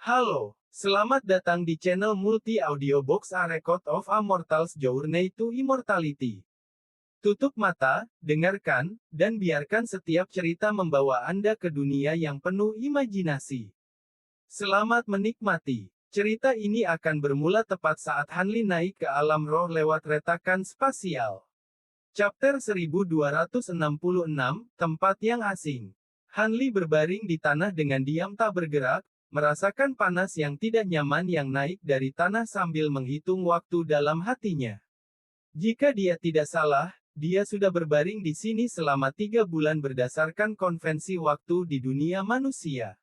Halo, selamat datang di channel multi audiobox A Record of a Mortal's Journey to Immortality. Tutup mata, dengarkan, dan biarkan setiap cerita membawa Anda ke dunia yang penuh imajinasi. Selamat menikmati. Cerita ini akan bermula tepat saat Hanli naik ke alam roh lewat retakan spasial. Chapter 1266, Tempat yang Asing. Hanli berbaring di tanah dengan diam tak bergerak, merasakan panas yang tidak nyaman yang naik dari tanah sambil menghitung waktu dalam hatinya. Jika dia tidak salah, dia sudah berbaring di sini selama 3 bulan berdasarkan konvensi waktu di dunia manusia.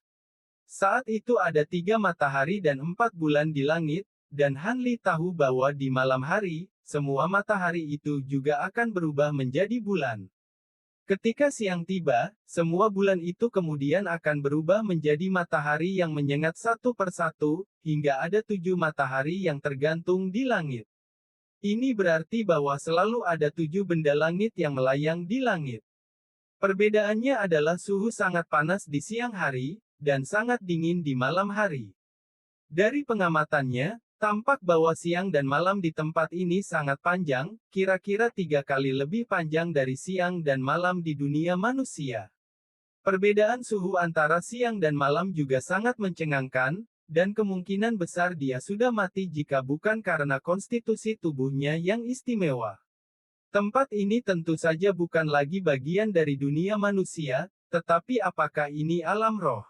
Saat itu ada 3 matahari dan 4 bulan di langit, dan Hanli tahu bahwa di malam hari, semua matahari itu juga akan berubah menjadi bulan. Ketika siang tiba, semua bulan itu kemudian akan berubah menjadi matahari yang menyengat satu persatu, hingga ada 7 matahari yang tergantung di langit. Ini berarti bahwa selalu ada 7 benda langit yang melayang di langit. Perbedaannya adalah suhu sangat panas di siang hari, dan sangat dingin di malam hari. Dari pengamatannya, tampak bahwa siang dan malam di tempat ini sangat panjang, kira-kira 3 kali lebih panjang dari siang dan malam di dunia manusia. Perbedaan suhu antara siang dan malam juga sangat mencengangkan, dan kemungkinan besar dia sudah mati jika bukan karena konstitusi tubuhnya yang istimewa. Tempat ini tentu saja bukan lagi bagian dari dunia manusia, tetapi apakah ini alam roh?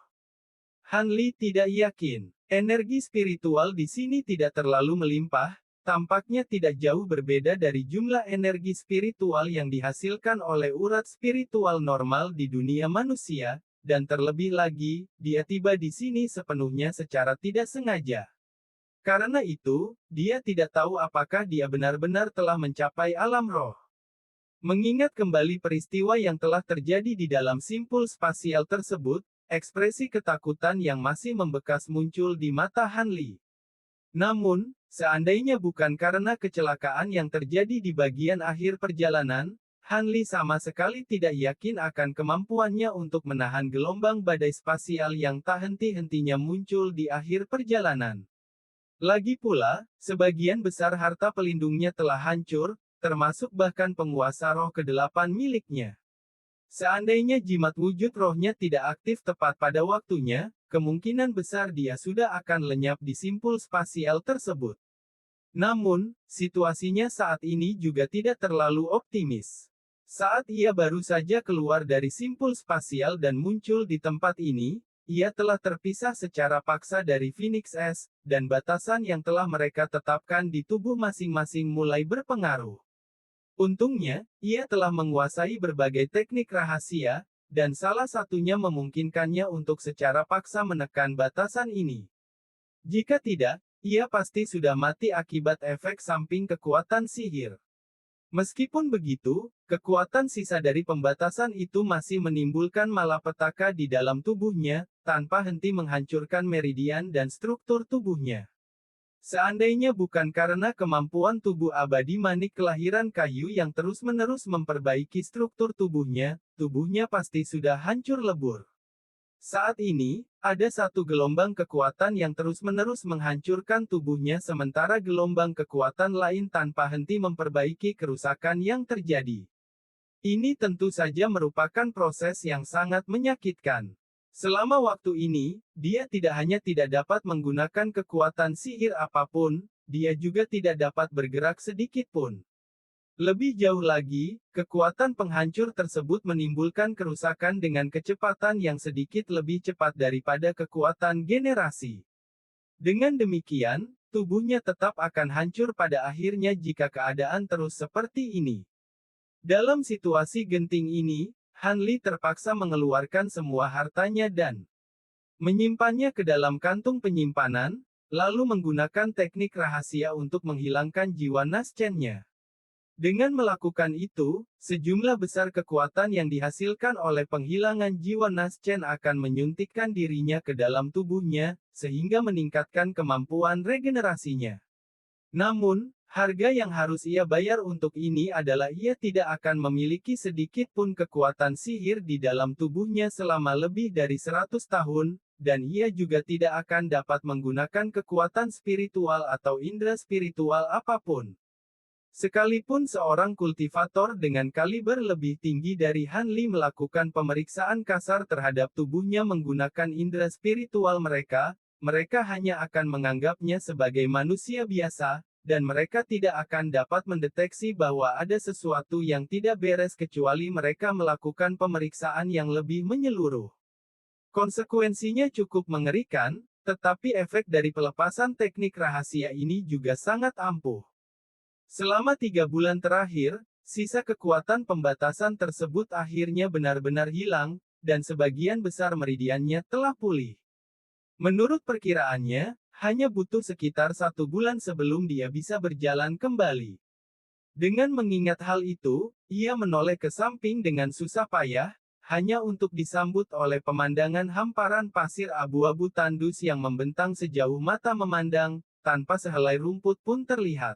Hanli tidak yakin. Energi spiritual di sini tidak terlalu melimpah, tampaknya tidak jauh berbeda dari jumlah energi spiritual yang dihasilkan oleh urat spiritual normal di dunia manusia, dan terlebih lagi, dia tiba di sini sepenuhnya secara tidak sengaja. Karena itu, dia tidak tahu apakah dia benar-benar telah mencapai alam roh. Mengingat kembali peristiwa yang telah terjadi di dalam simpul spasial tersebut, ekspresi ketakutan yang masih membekas muncul di mata Hanli. Namun, seandainya bukan karena kecelakaan yang terjadi di bagian akhir perjalanan, Hanli sama sekali tidak yakin akan kemampuannya untuk menahan gelombang badai spasial yang tak henti-hentinya muncul di akhir perjalanan. Lagi pula, sebagian besar harta pelindungnya telah hancur, termasuk bahkan penguasa roh ke-8 miliknya. Seandainya jimat wujud rohnya tidak aktif tepat pada waktunya, kemungkinan besar dia sudah akan lenyap di simpul spasial tersebut. Namun, situasinya saat ini juga tidak terlalu optimis. Saat ia baru saja keluar dari simpul spasial dan muncul di tempat ini, ia telah terpisah secara paksa dari Phoenix S, dan batasan yang telah mereka tetapkan di tubuh masing-masing mulai berpengaruh. Untungnya, ia telah menguasai berbagai teknik rahasia, dan salah satunya memungkinkannya untuk secara paksa menekan batasan ini. Jika tidak, ia pasti sudah mati akibat efek samping kekuatan sihir. Meskipun begitu, kekuatan sisa dari pembatasan itu masih menimbulkan malapetaka di dalam tubuhnya, tanpa henti menghancurkan meridian dan struktur tubuhnya. Seandainya bukan karena kemampuan tubuh abadi manik kelahiran kayu yang terus-menerus memperbaiki struktur tubuhnya pasti sudah hancur lebur. Saat ini, ada satu gelombang kekuatan yang terus-menerus menghancurkan tubuhnya sementara gelombang kekuatan lain tanpa henti memperbaiki kerusakan yang terjadi. Ini tentu saja merupakan proses yang sangat menyakitkan. Selama waktu ini, dia tidak hanya tidak dapat menggunakan kekuatan sihir apapun, dia juga tidak dapat bergerak sedikit pun. Lebih jauh lagi, kekuatan penghancur tersebut menimbulkan kerusakan dengan kecepatan yang sedikit lebih cepat daripada kekuatan generasi. Dengan demikian, tubuhnya tetap akan hancur pada akhirnya jika keadaan terus seperti ini. Dalam situasi genting ini, Hanli terpaksa mengeluarkan semua hartanya dan menyimpannya ke dalam kantung penyimpanan, lalu menggunakan teknik rahasia untuk menghilangkan jiwa Naschennya. Dengan melakukan itu, sejumlah besar kekuatan yang dihasilkan oleh penghilangan jiwa Naschen akan menyuntikkan dirinya ke dalam tubuhnya, sehingga meningkatkan kemampuan regenerasinya. Namun, harga yang harus ia bayar untuk ini adalah ia tidak akan memiliki sedikit pun kekuatan sihir di dalam tubuhnya selama lebih dari 100 tahun, dan ia juga tidak akan dapat menggunakan kekuatan spiritual atau indera spiritual apapun. Sekalipun seorang kultivator dengan kaliber lebih tinggi dari Han Li melakukan pemeriksaan kasar terhadap tubuhnya menggunakan indera spiritual mereka, mereka hanya akan menganggapnya sebagai manusia biasa, dan mereka tidak akan dapat mendeteksi bahwa ada sesuatu yang tidak beres kecuali mereka melakukan pemeriksaan yang lebih menyeluruh. Konsekuensinya cukup mengerikan, tetapi efek dari pelepasan teknik rahasia ini juga sangat ampuh. Selama 3 bulan terakhir, sisa kekuatan pembatasan tersebut akhirnya benar-benar hilang, dan sebagian besar meridiannya telah pulih. Menurut perkiraannya, hanya butuh sekitar 1 bulan sebelum dia bisa berjalan kembali. Dengan mengingat hal itu, ia menoleh ke samping dengan susah payah, hanya untuk disambut oleh pemandangan hamparan pasir abu-abu tandus yang membentang sejauh mata memandang, tanpa sehelai rumput pun terlihat.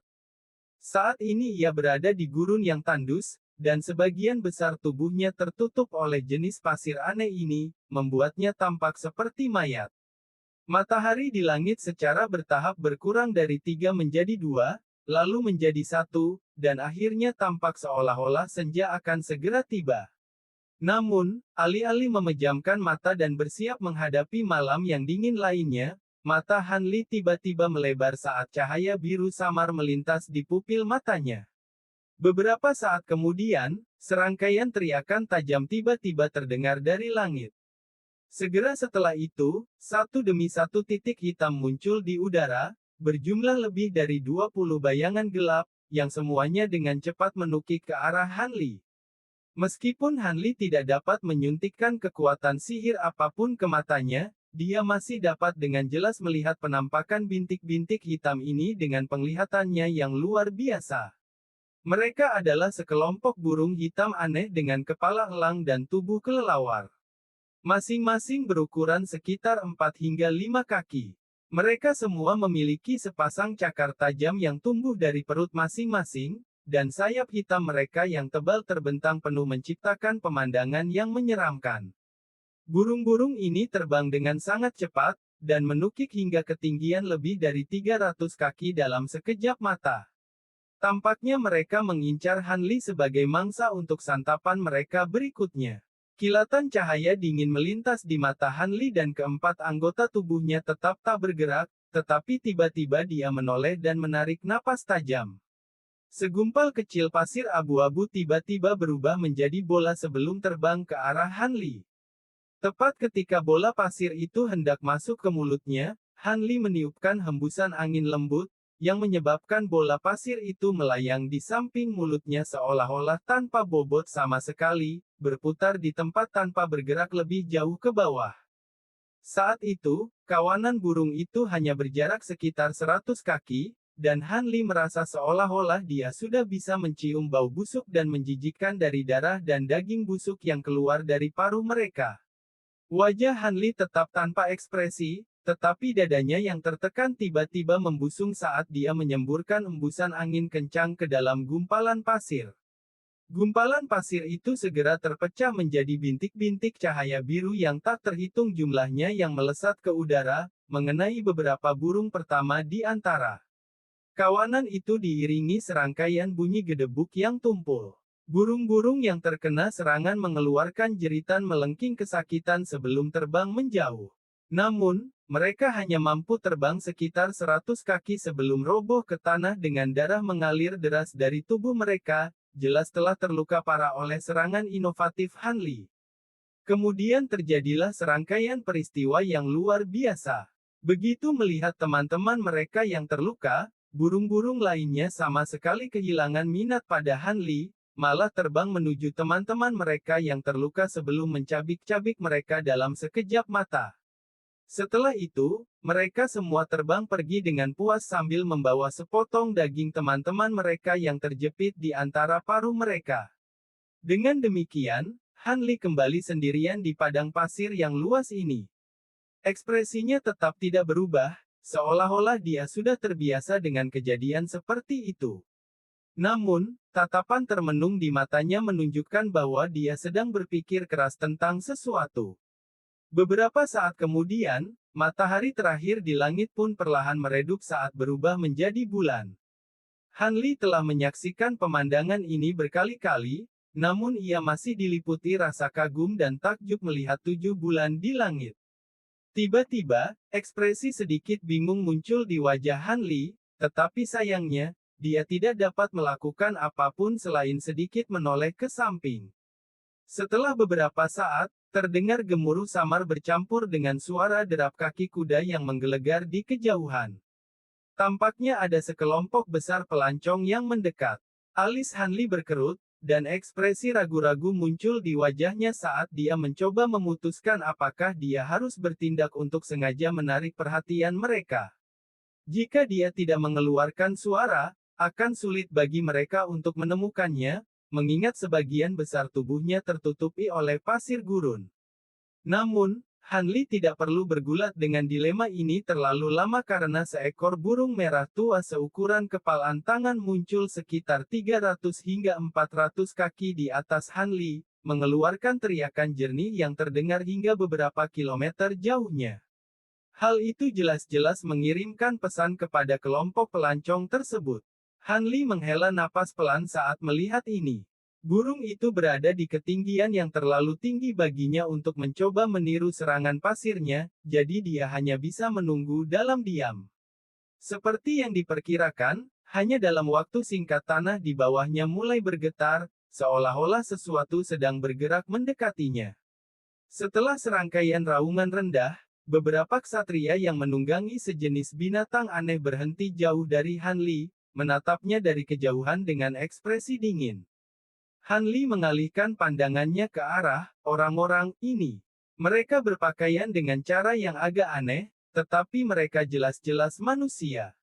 Saat ini ia berada di gurun yang tandus, dan sebagian besar tubuhnya tertutup oleh jenis pasir aneh ini, membuatnya tampak seperti mayat. Matahari di langit secara bertahap berkurang dari 3 menjadi 2, lalu menjadi 1, dan akhirnya tampak seolah-olah senja akan segera tiba. Namun, alih-alih memejamkan mata dan bersiap menghadapi malam yang dingin lainnya, mata Han Li tiba-tiba melebar saat cahaya biru samar melintas di pupil matanya. Beberapa saat kemudian, serangkaian teriakan tajam tiba-tiba terdengar dari langit. Segera setelah itu, satu demi satu titik hitam muncul di udara, berjumlah lebih dari 20 bayangan gelap, yang semuanya dengan cepat menukik ke arah Han Li. Meskipun Han Li tidak dapat menyuntikkan kekuatan sihir apapun ke matanya, dia masih dapat dengan jelas melihat penampakan bintik-bintik hitam ini dengan penglihatannya yang luar biasa. Mereka adalah sekelompok burung hitam aneh dengan kepala elang dan tubuh kelelawar. Masing-masing berukuran sekitar 4 hingga 5 kaki. Mereka semua memiliki sepasang cakar tajam yang tumbuh dari perut masing-masing, dan sayap hitam mereka yang tebal terbentang penuh menciptakan pemandangan yang menyeramkan. Burung-burung ini terbang dengan sangat cepat, dan menukik hingga ketinggian lebih dari 300 kaki dalam sekejap mata. Tampaknya mereka mengincar Han Li sebagai mangsa untuk santapan mereka berikutnya. Kilatan cahaya dingin melintas di mata Han Li dan keempat anggota tubuhnya tetap tak bergerak, tetapi tiba-tiba dia menoleh dan menarik napas tajam. Segumpal kecil pasir abu-abu tiba-tiba berubah menjadi bola sebelum terbang ke arah Han Li. Tepat ketika bola pasir itu hendak masuk ke mulutnya, Han Li meniupkan hembusan angin lembut, yang menyebabkan bola pasir itu melayang di samping mulutnya seolah-olah tanpa bobot sama sekali, berputar di tempat tanpa bergerak lebih jauh ke bawah. Saat itu, kawanan burung itu hanya berjarak sekitar 100 kaki, dan Han Li merasa seolah-olah dia sudah bisa mencium bau busuk dan menjijikkan dari darah dan daging busuk yang keluar dari paruh mereka. Wajah Han Li tetap tanpa ekspresi, tetapi dadanya yang tertekan tiba-tiba membusung saat dia menyemburkan embusan angin kencang ke dalam gumpalan pasir. Gumpalan pasir itu segera terpecah menjadi bintik-bintik cahaya biru yang tak terhitung jumlahnya yang melesat ke udara, mengenai beberapa burung pertama di antara. Kawanan itu diiringi serangkaian bunyi gedebuk yang tumpul. Burung-burung yang terkena serangan mengeluarkan jeritan melengking kesakitan sebelum terbang menjauh. Namun, mereka hanya mampu terbang sekitar 100 kaki sebelum roboh ke tanah dengan darah mengalir deras dari tubuh mereka, jelas telah terluka parah oleh serangan inovatif Han Li. Kemudian terjadilah serangkaian peristiwa yang luar biasa. Begitu melihat teman-teman mereka yang terluka, burung-burung lainnya sama sekali kehilangan minat pada Han Li, malah terbang menuju teman-teman mereka yang terluka sebelum mencabik-cabik mereka dalam sekejap mata. Setelah itu, mereka semua terbang pergi dengan puas sambil membawa sepotong daging teman-teman mereka yang terjepit di antara paruh mereka. Dengan demikian, Han Li kembali sendirian di padang pasir yang luas ini. Ekspresinya tetap tidak berubah, seolah-olah dia sudah terbiasa dengan kejadian seperti itu. Namun, tatapan termenung di matanya menunjukkan bahwa dia sedang berpikir keras tentang sesuatu. Beberapa saat kemudian, matahari terakhir di langit pun perlahan meredup saat berubah menjadi bulan. Han Li telah menyaksikan pemandangan ini berkali-kali, namun ia masih diliputi rasa kagum dan takjub melihat 7 bulan di langit. Tiba-tiba, ekspresi sedikit bingung muncul di wajah Han Li, tetapi sayangnya, dia tidak dapat melakukan apapun selain sedikit menoleh ke samping. Setelah beberapa saat, terdengar gemuruh samar bercampur dengan suara derap kaki kuda yang menggelegar di kejauhan. Tampaknya ada sekelompok besar pelancong yang mendekat. Alis Han Li berkerut, dan ekspresi ragu-ragu muncul di wajahnya saat dia mencoba memutuskan apakah dia harus bertindak untuk sengaja menarik perhatian mereka. Jika dia tidak mengeluarkan suara, akan sulit bagi mereka untuk menemukannya, mengingat sebagian besar tubuhnya tertutupi oleh pasir gurun. Namun, Han Li tidak perlu bergulat dengan dilema ini terlalu lama karena seekor burung merah tua seukuran kepalan tangan muncul sekitar 300 hingga 400 kaki di atas Han Li, mengeluarkan teriakan jernih yang terdengar hingga beberapa kilometer jauhnya. Hal itu jelas-jelas mengirimkan pesan kepada kelompok pelancong tersebut. Han Li menghela napas pelan saat melihat ini. Burung itu berada di ketinggian yang terlalu tinggi baginya untuk mencoba meniru serangan pasirnya, jadi dia hanya bisa menunggu dalam diam. Seperti yang diperkirakan, hanya dalam waktu singkat tanah di bawahnya mulai bergetar, seolah-olah sesuatu sedang bergerak mendekatinya. Setelah serangkaian raungan rendah, beberapa ksatria yang menunggangi sejenis binatang aneh berhenti jauh dari Han Li, menatapnya dari kejauhan dengan ekspresi dingin. Han Li mengalihkan pandangannya ke arah orang-orang ini. Mereka berpakaian dengan cara yang agak aneh, tetapi mereka jelas-jelas manusia.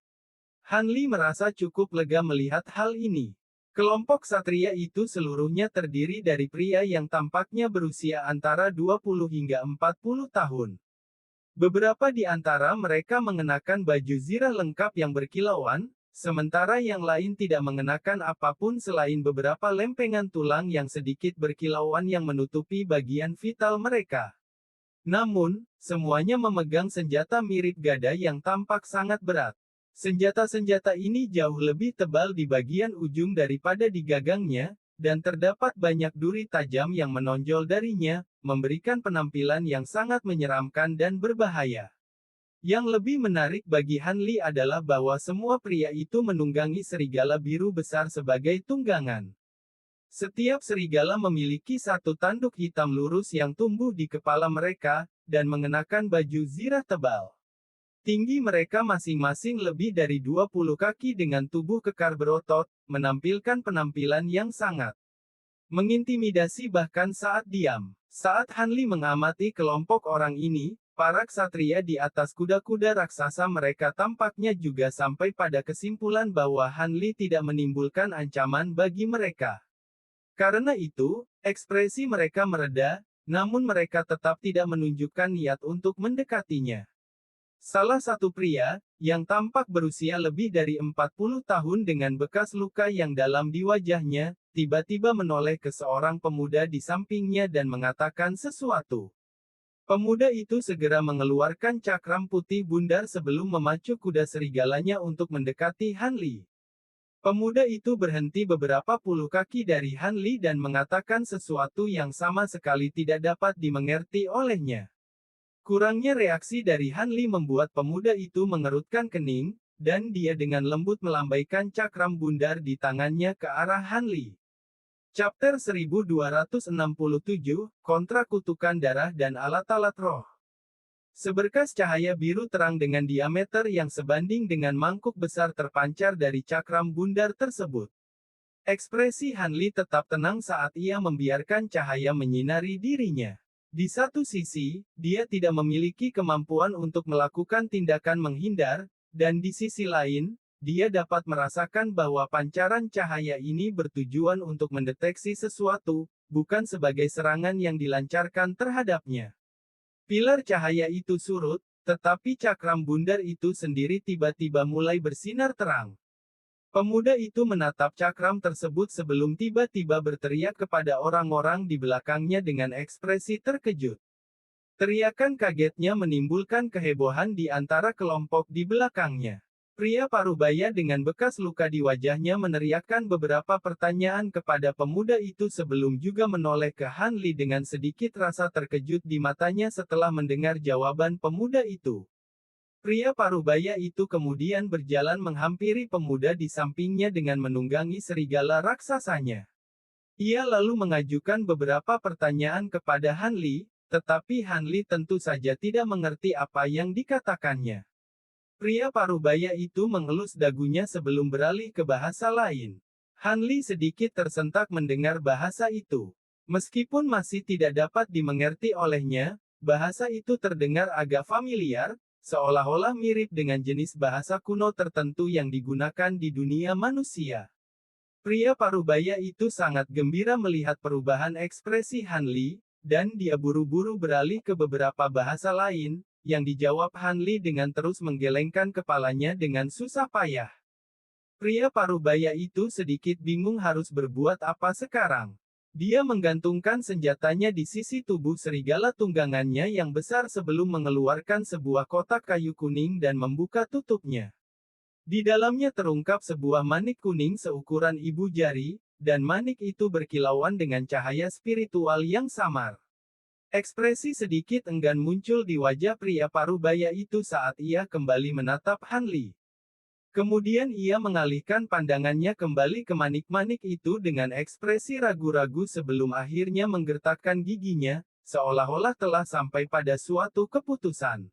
Han Li merasa cukup lega melihat hal ini. Kelompok satria itu seluruhnya terdiri dari pria yang tampaknya berusia antara 20 hingga 40 tahun. Beberapa di antara mereka mengenakan baju zirah lengkap yang berkilauan, sementara yang lain tidak mengenakan apapun selain beberapa lempengan tulang yang sedikit berkilauan yang menutupi bagian vital mereka. Namun, semuanya memegang senjata mirip gada yang tampak sangat berat. Senjata-senjata ini jauh lebih tebal di bagian ujung daripada di gagangnya, dan terdapat banyak duri tajam yang menonjol darinya, memberikan penampilan yang sangat menyeramkan dan berbahaya. Yang lebih menarik bagi Han Li adalah bahwa semua pria itu menunggangi serigala biru besar sebagai tunggangan. Setiap serigala memiliki satu tanduk hitam lurus yang tumbuh di kepala mereka, dan mengenakan baju zirah tebal. Tinggi mereka masing-masing lebih dari 20 kaki dengan tubuh kekar berotot, menampilkan penampilan yang sangat mengintimidasi bahkan saat diam. Saat Han Li mengamati kelompok orang ini, para ksatria di atas kuda-kuda raksasa mereka tampaknya juga sampai pada kesimpulan bahwa Han Li tidak menimbulkan ancaman bagi mereka. Karena itu, ekspresi mereka mereda, namun mereka tetap tidak menunjukkan niat untuk mendekatinya. Salah satu pria, yang tampak berusia lebih dari 40 tahun dengan bekas luka yang dalam di wajahnya, tiba-tiba menoleh ke seorang pemuda di sampingnya dan mengatakan sesuatu. Pemuda itu segera mengeluarkan cakram putih bundar sebelum memacu kuda serigalanya untuk mendekati Han Li. Pemuda itu berhenti beberapa puluh kaki dari Han Li dan mengatakan sesuatu yang sama sekali tidak dapat dimengerti olehnya. Kurangnya reaksi dari Han Li membuat pemuda itu mengerutkan kening, dan dia dengan lembut melambaikan cakram bundar di tangannya ke arah Han Li. Chapter 1267, Kontra Kutukan Darah dan Alat-alat Roh. Seberkas cahaya biru terang dengan diameter yang sebanding dengan mangkuk besar terpancar dari cakram bundar tersebut. Ekspresi Han Li tetap tenang saat ia membiarkan cahaya menyinari dirinya. Di satu sisi, dia tidak memiliki kemampuan untuk melakukan tindakan menghindar, dan di sisi lain, dia dapat merasakan bahwa pancaran cahaya ini bertujuan untuk mendeteksi sesuatu, bukan sebagai serangan yang dilancarkan terhadapnya. Pilar cahaya itu surut, tetapi cakram bundar itu sendiri tiba-tiba mulai bersinar terang. Pemuda itu menatap cakram tersebut sebelum tiba-tiba berteriak kepada orang-orang di belakangnya dengan ekspresi terkejut. Teriakan kagetnya menimbulkan kehebohan di antara kelompok di belakangnya. Pria parubaya dengan bekas luka di wajahnya meneriakkan beberapa pertanyaan kepada pemuda itu sebelum juga menoleh ke Han Li dengan sedikit rasa terkejut di matanya setelah mendengar jawaban pemuda itu. Pria parubaya itu kemudian berjalan menghampiri pemuda di sampingnya dengan menunggangi serigala raksasanya. Ia lalu mengajukan beberapa pertanyaan kepada Han Li, tetapi Han Li tentu saja tidak mengerti apa yang dikatakannya. Pria parubaya itu mengelus dagunya sebelum beralih ke bahasa lain. Han Li sedikit tersentak mendengar bahasa itu. Meskipun masih tidak dapat dimengerti olehnya, bahasa itu terdengar agak familiar, seolah-olah mirip dengan jenis bahasa kuno tertentu yang digunakan di dunia manusia. Pria parubaya itu sangat gembira melihat perubahan ekspresi Han Li, dan dia buru-buru beralih ke beberapa bahasa lain, yang dijawab Han Li dengan terus menggelengkan kepalanya dengan susah payah. Pria parubaya itu sedikit bingung harus berbuat apa sekarang. Dia menggantungkan senjatanya di sisi tubuh serigala tunggangannya yang besar sebelum mengeluarkan sebuah kotak kayu kuning dan membuka tutupnya. Di dalamnya terungkap sebuah manik kuning seukuran ibu jari, dan manik itu berkilauan dengan cahaya spiritual yang samar. Ekspresi sedikit enggan muncul di wajah pria parubaya itu saat ia kembali menatap Han Li. Kemudian ia mengalihkan pandangannya kembali ke manik-manik itu dengan ekspresi ragu-ragu sebelum akhirnya menggertakkan giginya, seolah-olah telah sampai pada suatu keputusan.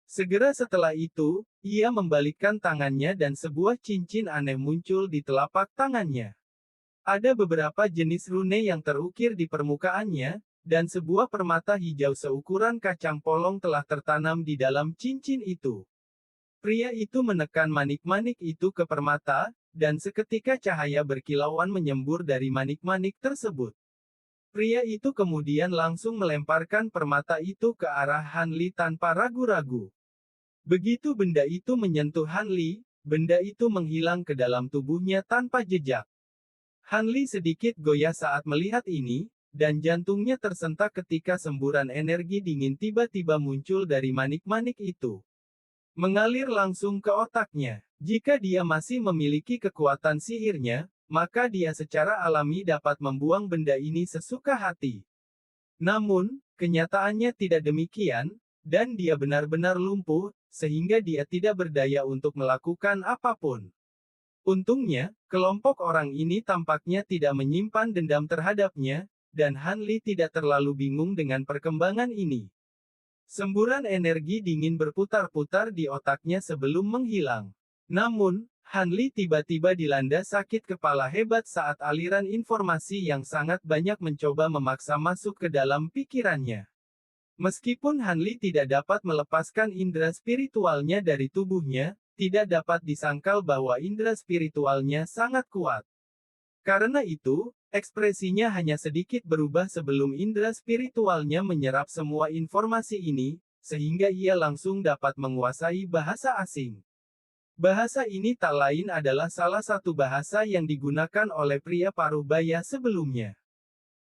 Segera setelah itu, ia membalikkan tangannya dan sebuah cincin aneh muncul di telapak tangannya. Ada beberapa jenis rune yang terukir di permukaannya, dan sebuah permata hijau seukuran kacang polong telah tertanam di dalam cincin itu. Pria itu menekan manik-manik itu ke permata, dan seketika cahaya berkilauan menyembur dari manik-manik tersebut. Pria itu kemudian langsung melemparkan permata itu ke arah Han Li tanpa ragu-ragu. Begitu benda itu menyentuh Han Li, benda itu menghilang ke dalam tubuhnya tanpa jejak. Han Li sedikit goyah saat melihat ini, dan jantungnya tersentak ketika semburan energi dingin tiba-tiba muncul dari manik-manik itu. Mengalir langsung ke otaknya. Jika dia masih memiliki kekuatan sihirnya, maka dia secara alami dapat membuang benda ini sesuka hati. Namun, kenyataannya tidak demikian, dan dia benar-benar lumpuh, sehingga dia tidak berdaya untuk melakukan apapun. Untungnya, kelompok orang ini tampaknya tidak menyimpan dendam terhadapnya, dan Han Li tidak terlalu bingung dengan perkembangan ini. Semburan energi dingin berputar-putar di otaknya sebelum menghilang. Namun, Han Li tiba-tiba dilanda sakit kepala hebat saat aliran informasi yang sangat banyak mencoba memaksa masuk ke dalam pikirannya. Meskipun Han Li tidak dapat melepaskan indera spiritualnya dari tubuhnya, tidak dapat disangkal bahwa indera spiritualnya sangat kuat. Karena itu, ekspresinya hanya sedikit berubah sebelum indera spiritualnya menyerap semua informasi ini, sehingga ia langsung dapat menguasai bahasa asing. Bahasa ini tak lain adalah salah satu bahasa yang digunakan oleh pria parubaya sebelumnya.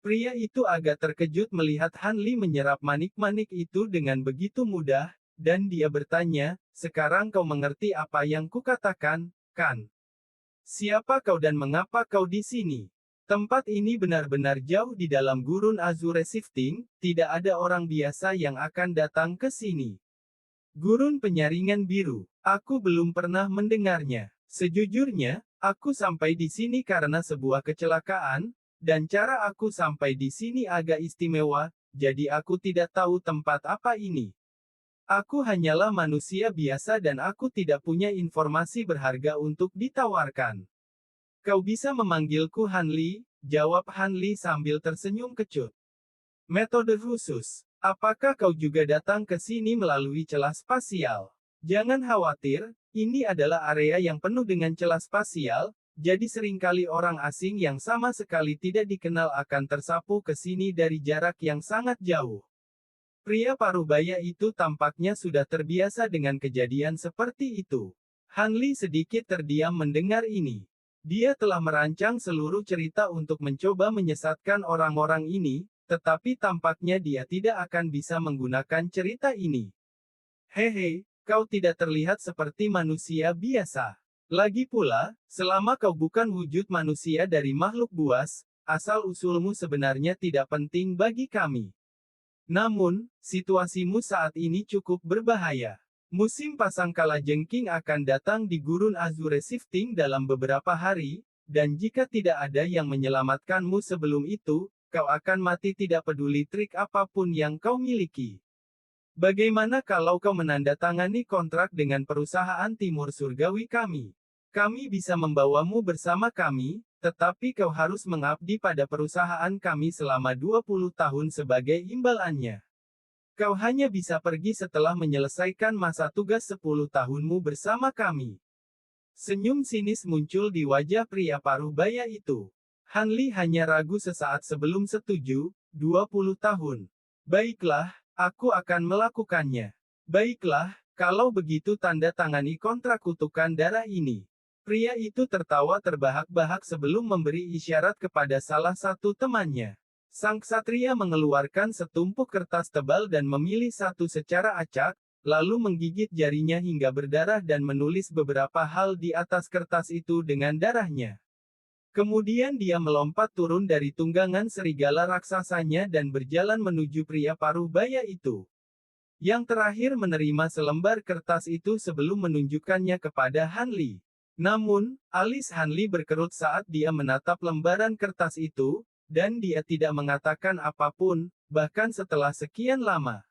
Pria itu agak terkejut melihat Han Li menyerap manik-manik itu dengan begitu mudah, dan dia bertanya, "Sekarang kau mengerti apa yang kukatakan, kan? Siapa kau dan mengapa kau di sini?" Tempat ini benar-benar jauh di dalam gurun Azure Shifting, tidak ada orang biasa yang akan datang ke sini. Gurun penyaringan biru, aku belum pernah mendengarnya. Sejujurnya, aku sampai di sini karena sebuah kecelakaan, dan cara aku sampai di sini agak istimewa, jadi aku tidak tahu tempat apa ini. Aku hanyalah manusia biasa dan aku tidak punya informasi berharga untuk ditawarkan. Kau bisa memanggilku Han Li, jawab Han Li sambil tersenyum kecut. Metode khusus. Apakah kau juga datang ke sini melalui celah spasial? Jangan khawatir, ini adalah area yang penuh dengan celah spasial, jadi seringkali orang asing yang sama sekali tidak dikenal akan tersapu ke sini dari jarak yang sangat jauh. Pria parubaya itu tampaknya sudah terbiasa dengan kejadian seperti itu. Han Li sedikit terdiam mendengar ini. Dia telah merancang seluruh cerita untuk mencoba menyesatkan orang-orang ini, tetapi tampaknya dia tidak akan bisa menggunakan cerita ini. Hehe, kau tidak terlihat seperti manusia biasa. Lagi pula, selama kau bukan wujud manusia dari makhluk buas, asal-usulmu sebenarnya tidak penting bagi kami. Namun, situasimu saat ini cukup berbahaya. Musim pasang kalajengking akan datang di Gurun Azure Shifting dalam beberapa hari, dan jika tidak ada yang menyelamatkanmu sebelum itu, kau akan mati tidak peduli trik apapun yang kau miliki. Bagaimana kalau kau menandatangani kontrak dengan perusahaan Timur Surgawi kami? Kami bisa membawamu bersama kami, tetapi kau harus mengabdi pada perusahaan kami selama 20 tahun sebagai imbalannya. Kau hanya bisa pergi setelah menyelesaikan masa tugas 10 tahunmu bersama kami. Senyum sinis muncul di wajah pria paruh baya itu. Hanli hanya ragu sesaat sebelum setuju, 20 tahun. Baiklah, aku akan melakukannya. Baiklah, kalau begitu tanda tangani kontrak kutukan darah ini. Pria itu tertawa terbahak-bahak sebelum memberi isyarat kepada salah satu temannya. Sang ksatria mengeluarkan setumpuk kertas tebal dan memilih satu secara acak, lalu menggigit jarinya hingga berdarah dan menulis beberapa hal di atas kertas itu dengan darahnya. Kemudian dia melompat turun dari tunggangan serigala raksasanya dan berjalan menuju pria paruh baya itu. Yang terakhir menerima selembar kertas itu sebelum menunjukkannya kepada Hanli. Namun, alis Hanli berkerut saat dia menatap lembaran kertas itu, dan dia tidak mengatakan apapun, bahkan setelah sekian lama.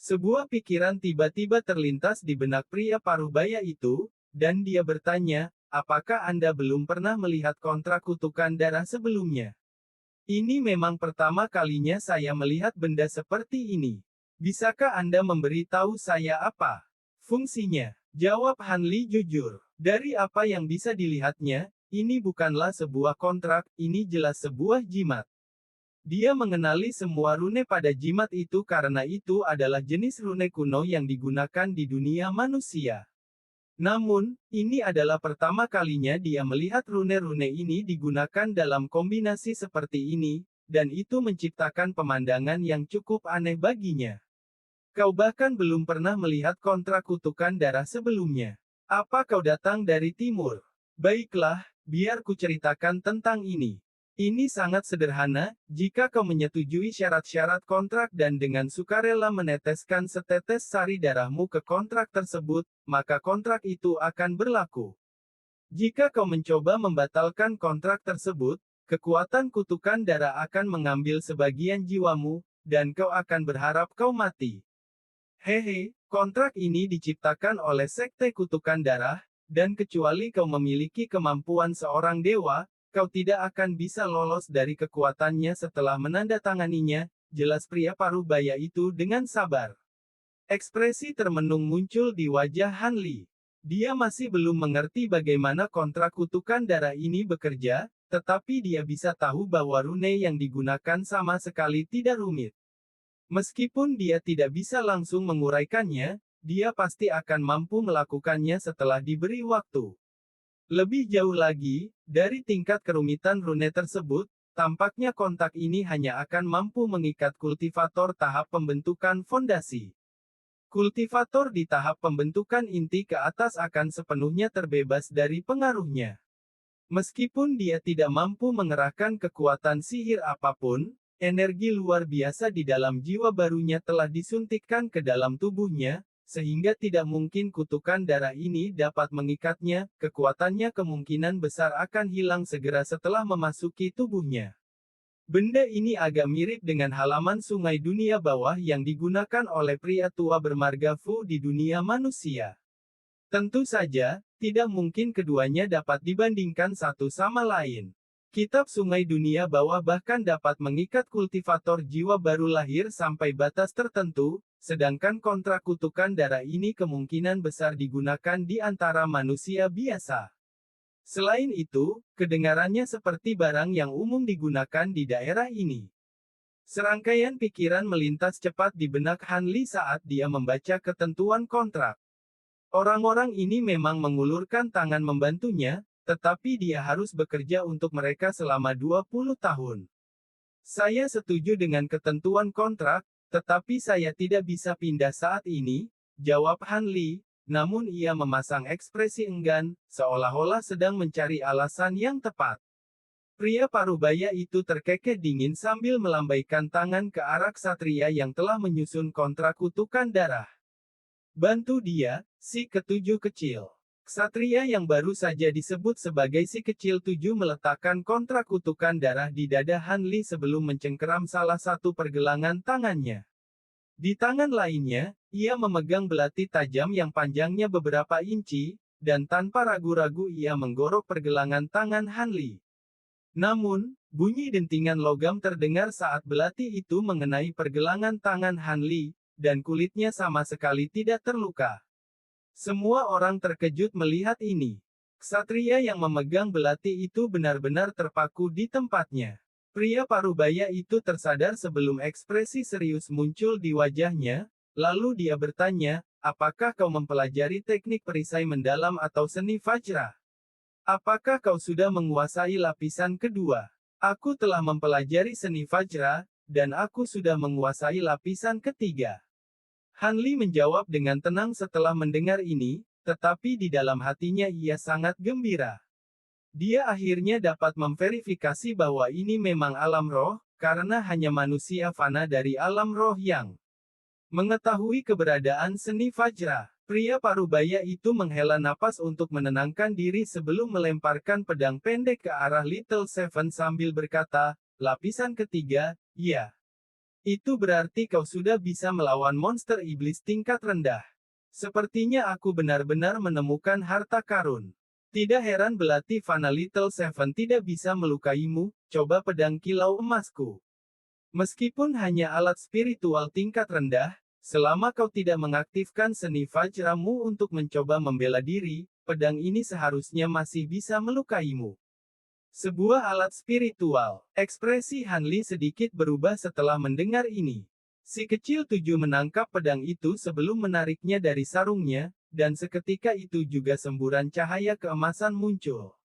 Sebuah pikiran tiba-tiba terlintas di benak pria paruh baya itu, dan dia bertanya, apakah Anda belum pernah melihat kontrak kutukan darah sebelumnya? Ini memang pertama kalinya saya melihat benda seperti ini. Bisakah Anda memberitahu saya apa fungsinya? Jawab Hanli jujur. Dari apa yang bisa dilihatnya, ini bukanlah sebuah kontrak, ini jelas sebuah jimat. Dia mengenali semua rune pada jimat itu karena itu adalah jenis rune kuno yang digunakan di dunia manusia. Namun, ini adalah pertama kalinya dia melihat rune-rune ini digunakan dalam kombinasi seperti ini, dan itu menciptakan pemandangan yang cukup aneh baginya. Kau bahkan belum pernah melihat kontrak kutukan darah sebelumnya. Apa kau datang dari timur? Baiklah, biar ku ceritakan tentang ini. Ini sangat sederhana, jika kau menyetujui syarat-syarat kontrak dan dengan sukarela meneteskan setetes sari darahmu ke kontrak tersebut, maka kontrak itu akan berlaku. Jika kau mencoba membatalkan kontrak tersebut, kekuatan kutukan darah akan mengambil sebagian jiwamu, dan kau akan berharap kau mati. Hehe, kontrak ini diciptakan oleh Sekte Kutukan Darah, dan kecuali kau memiliki kemampuan seorang dewa, kau tidak akan bisa lolos dari kekuatannya setelah menandatanganinya, jelas pria paruh baya itu dengan sabar. Ekspresi termenung muncul di wajah Hanli. Dia masih belum mengerti bagaimana kontrak kutukan darah ini bekerja, tetapi dia bisa tahu bahwa rune yang digunakan sama sekali tidak rumit. Meskipun dia tidak bisa langsung menguraikannya, dia pasti akan mampu melakukannya setelah diberi waktu. Lebih jauh lagi, dari tingkat kerumitan rune tersebut, tampaknya kontak ini hanya akan mampu mengikat kultivator tahap pembentukan fondasi. Kultivator di tahap pembentukan inti ke atas akan sepenuhnya terbebas dari pengaruhnya. Meskipun dia tidak mampu mengerahkan kekuatan sihir apapun, energi luar biasa di dalam jiwa barunya telah disuntikkan ke dalam tubuhnya, sehingga tidak mungkin kutukan darah ini dapat mengikatnya, kekuatannya kemungkinan besar akan hilang segera setelah memasuki tubuhnya. Benda ini agak mirip dengan halaman sungai dunia bawah yang digunakan oleh pria tua bermarga Fu di dunia manusia. Tentu saja, tidak mungkin keduanya dapat dibandingkan satu sama lain. Kitab Sungai Dunia Bawah bahkan dapat mengikat kultivator jiwa baru lahir sampai batas tertentu, sedangkan kontrak kutukan darah ini kemungkinan besar digunakan di antara manusia biasa. Selain itu, kedengarannya seperti barang yang umum digunakan di daerah ini. Serangkaian pikiran melintas cepat di benak Hanli saat dia membaca ketentuan kontrak. Orang-orang ini memang mengulurkan tangan membantunya, tetapi dia harus bekerja untuk mereka selama 20 tahun. Saya setuju dengan ketentuan kontrak, tetapi saya tidak bisa pindah saat ini, jawab Han Li, namun ia memasang ekspresi enggan, seolah-olah sedang mencari alasan yang tepat. Pria parubaya itu terkekeh dingin sambil melambaikan tangan ke arah ksatria yang telah menyusun kontrak kutukan darah. Bantu dia, si ketujuh kecil. Ksatria yang baru saja disebut sebagai si kecil tujuh meletakkan kontrak kutukan darah di dada Han Li sebelum mencengkeram salah satu pergelangan tangannya. Di tangan lainnya, ia memegang belati tajam yang panjangnya beberapa inci, dan tanpa ragu-ragu ia menggorok pergelangan tangan Han Li. Namun, bunyi dentingan logam terdengar saat belati itu mengenai pergelangan tangan Han Li, dan kulitnya sama sekali tidak terluka. Semua orang terkejut melihat ini. Ksatria yang memegang belati itu benar-benar terpaku di tempatnya. Pria parubaya itu tersadar sebelum ekspresi serius muncul di wajahnya, lalu dia bertanya, apakah kau mempelajari teknik perisai mendalam atau seni Vajra? Apakah kau sudah menguasai lapisan kedua? Aku telah mempelajari seni Vajra, dan aku sudah menguasai lapisan ketiga. Han Li menjawab dengan tenang setelah mendengar ini, tetapi di dalam hatinya ia sangat gembira. Dia akhirnya dapat memverifikasi bahwa ini memang alam roh, karena hanya manusia fana dari alam roh yang mengetahui keberadaan seni Vajra. Pria parubaya itu menghela napas untuk menenangkan diri sebelum melemparkan pedang pendek ke arah Little Seven sambil berkata, lapisan ketiga, ya. Itu berarti kau sudah bisa melawan monster iblis tingkat rendah. Sepertinya aku benar-benar menemukan harta karun. Tidak heran belati Fana Little Seven tidak bisa melukaimu, coba pedang kilau emasku. Meskipun hanya alat spiritual tingkat rendah, selama kau tidak mengaktifkan seni Vajramu untuk mencoba membela diri, pedang ini seharusnya masih bisa melukaimu. Sebuah alat spiritual. Ekspresi Han Li sedikit berubah setelah mendengar ini. Si kecil tujuh menangkap pedang itu sebelum menariknya dari sarungnya, dan seketika itu juga semburan cahaya keemasan muncul.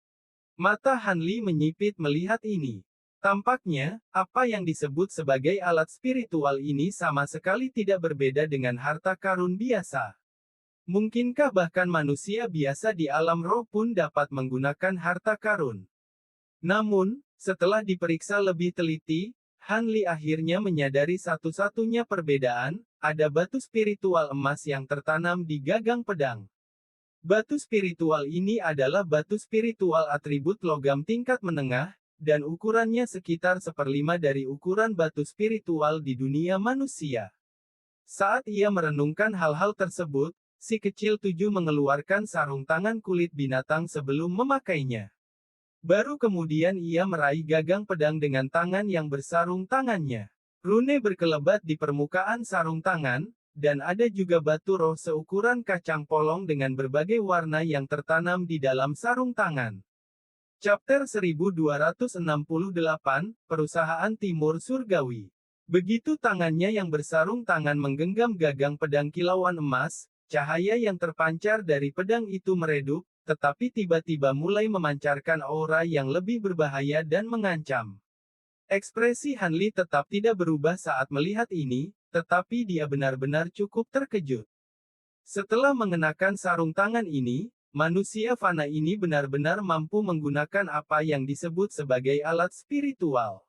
Mata Han Li menyipit melihat ini. Tampaknya, apa yang disebut sebagai alat spiritual ini sama sekali tidak berbeda dengan harta karun biasa. Mungkinkah bahkan manusia biasa di alam roh pun dapat menggunakan harta karun? Namun, setelah diperiksa lebih teliti, Han Li akhirnya menyadari satu-satunya perbedaan, ada batu spiritual emas yang tertanam di gagang pedang. Batu spiritual ini adalah batu spiritual atribut logam tingkat menengah, dan ukurannya sekitar 1/5 dari ukuran batu spiritual di dunia manusia. Saat ia merenungkan hal-hal tersebut, si kecil tujuh mengeluarkan sarung tangan kulit binatang sebelum memakainya. Baru kemudian ia meraih gagang pedang dengan tangan yang bersarung tangannya. Rune berkelebat di permukaan sarung tangan, dan ada juga batu roh seukuran kacang polong dengan berbagai warna yang tertanam di dalam sarung tangan. Chapter 1268, Perusahaan Timur Surgawi. Begitu tangannya yang bersarung tangan menggenggam gagang pedang kilauan emas, cahaya yang terpancar dari pedang itu meredup, tetapi tiba-tiba mulai memancarkan aura yang lebih berbahaya dan mengancam. Ekspresi Han Li tetap tidak berubah saat melihat ini, tetapi dia benar-benar cukup terkejut. Setelah mengenakan sarung tangan ini, manusia fana ini benar-benar mampu menggunakan apa yang disebut sebagai alat spiritual.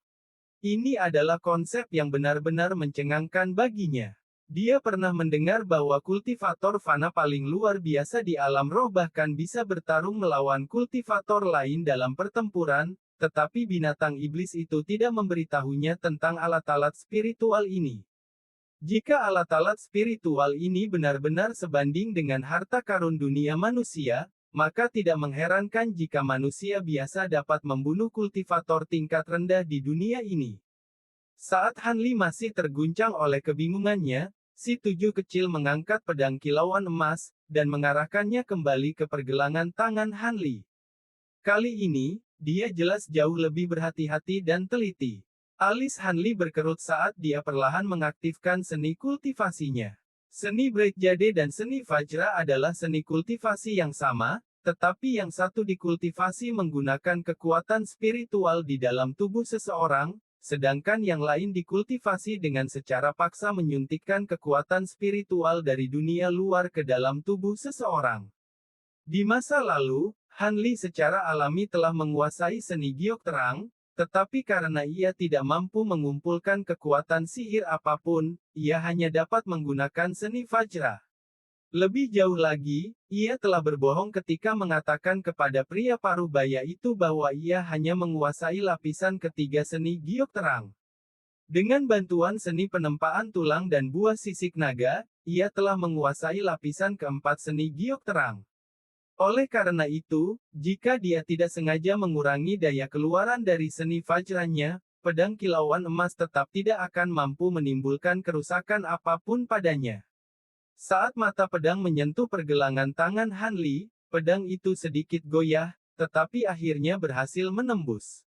Ini adalah konsep yang benar-benar mencengangkan baginya. Dia pernah mendengar bahwa kultivator fana paling luar biasa di alam roh bahkan bisa bertarung melawan kultivator lain dalam pertempuran, tetapi binatang iblis itu tidak memberitahunya tentang alat-alat spiritual ini. Jika alat-alat spiritual ini benar-benar sebanding dengan harta karun dunia manusia, maka tidak mengherankan jika manusia biasa dapat membunuh kultivator tingkat rendah di dunia ini. Saat Han Li masih terguncang oleh kebingungannya, si tujuh kecil mengangkat pedang kilauan emas, dan mengarahkannya kembali ke pergelangan tangan Han Li. Kali ini, dia jelas jauh lebih berhati-hati dan teliti. Alis Han Li berkerut saat dia perlahan mengaktifkan seni kultivasinya. Seni Brahjade dan seni Vajra adalah seni kultivasi yang sama, tetapi yang satu dikultivasi menggunakan kekuatan spiritual di dalam tubuh seseorang, sedangkan yang lain dikultivasi dengan secara paksa menyuntikkan kekuatan spiritual dari dunia luar ke dalam tubuh seseorang. Di masa lalu, Han Li secara alami telah menguasai seni giok terang, tetapi karena ia tidak mampu mengumpulkan kekuatan sihir apapun, ia hanya dapat menggunakan seni Vajra. Lebih jauh lagi, ia telah berbohong ketika mengatakan kepada pria parubaya itu bahwa ia hanya menguasai lapisan ketiga seni giok terang. Dengan bantuan seni penempaan tulang dan buah sisik naga, ia telah menguasai lapisan keempat seni giok terang. Oleh karena itu, jika dia tidak sengaja mengurangi daya keluaran dari seni Vajranya, pedang kilauan emas tetap tidak akan mampu menimbulkan kerusakan apapun padanya. Saat mata pedang menyentuh pergelangan tangan Han Li, pedang itu sedikit goyah, tetapi akhirnya berhasil menembus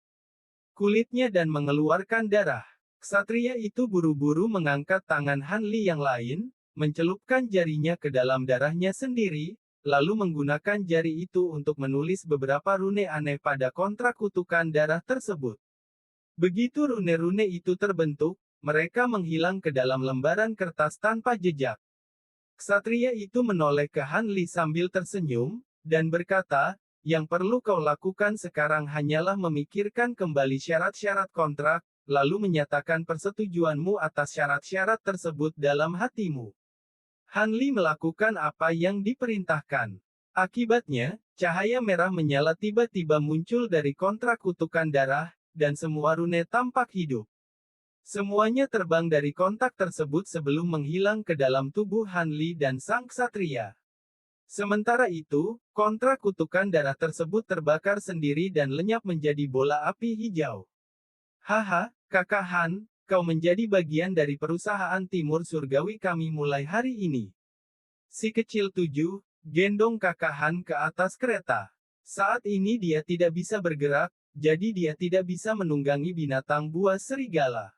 kulitnya dan mengeluarkan darah. Ksatria itu buru-buru mengangkat tangan Han Li yang lain, mencelupkan jarinya ke dalam darahnya sendiri, lalu menggunakan jari itu untuk menulis beberapa rune aneh pada kontrak kutukan darah tersebut. Begitu rune-rune itu terbentuk, mereka menghilang ke dalam lembaran kertas tanpa jejak. Ksatria itu menoleh ke Han Li sambil tersenyum, dan berkata, yang perlu kau lakukan sekarang hanyalah memikirkan kembali syarat-syarat kontrak, lalu menyatakan persetujuanmu atas syarat-syarat tersebut dalam hatimu. Han Li melakukan apa yang diperintahkan. Akibatnya, cahaya merah menyala tiba-tiba muncul dari kontrak kutukan darah, dan semua rune tampak hidup. Semuanya terbang dari kontak tersebut sebelum menghilang ke dalam tubuh Han Li dan sang ksatria. Sementara itu, kontrak kutukan darah tersebut terbakar sendiri dan lenyap menjadi bola api hijau. Haha, kakak Han, kau menjadi bagian dari perusahaan Timur Surgawi kami mulai hari ini. Si kecil 7, gendong kakak Han ke atas kereta. Saat ini dia tidak bisa bergerak, jadi dia tidak bisa menunggangi binatang buas serigala.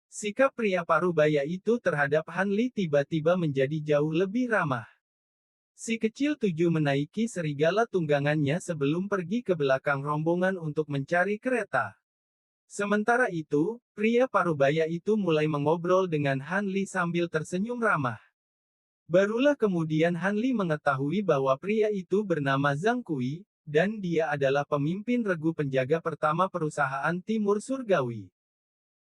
Sikap pria parubaya itu terhadap Han Li tiba-tiba menjadi jauh lebih ramah. Si kecil 7 menaiki serigala tunggangannya sebelum pergi ke belakang rombongan untuk mencari kereta. Sementara itu, pria parubaya itu mulai mengobrol dengan Han Li sambil tersenyum ramah. Barulah kemudian Han Li mengetahui bahwa pria itu bernama Zhang Kui, dan dia adalah pemimpin regu penjaga pertama perusahaan Timur Surgawi.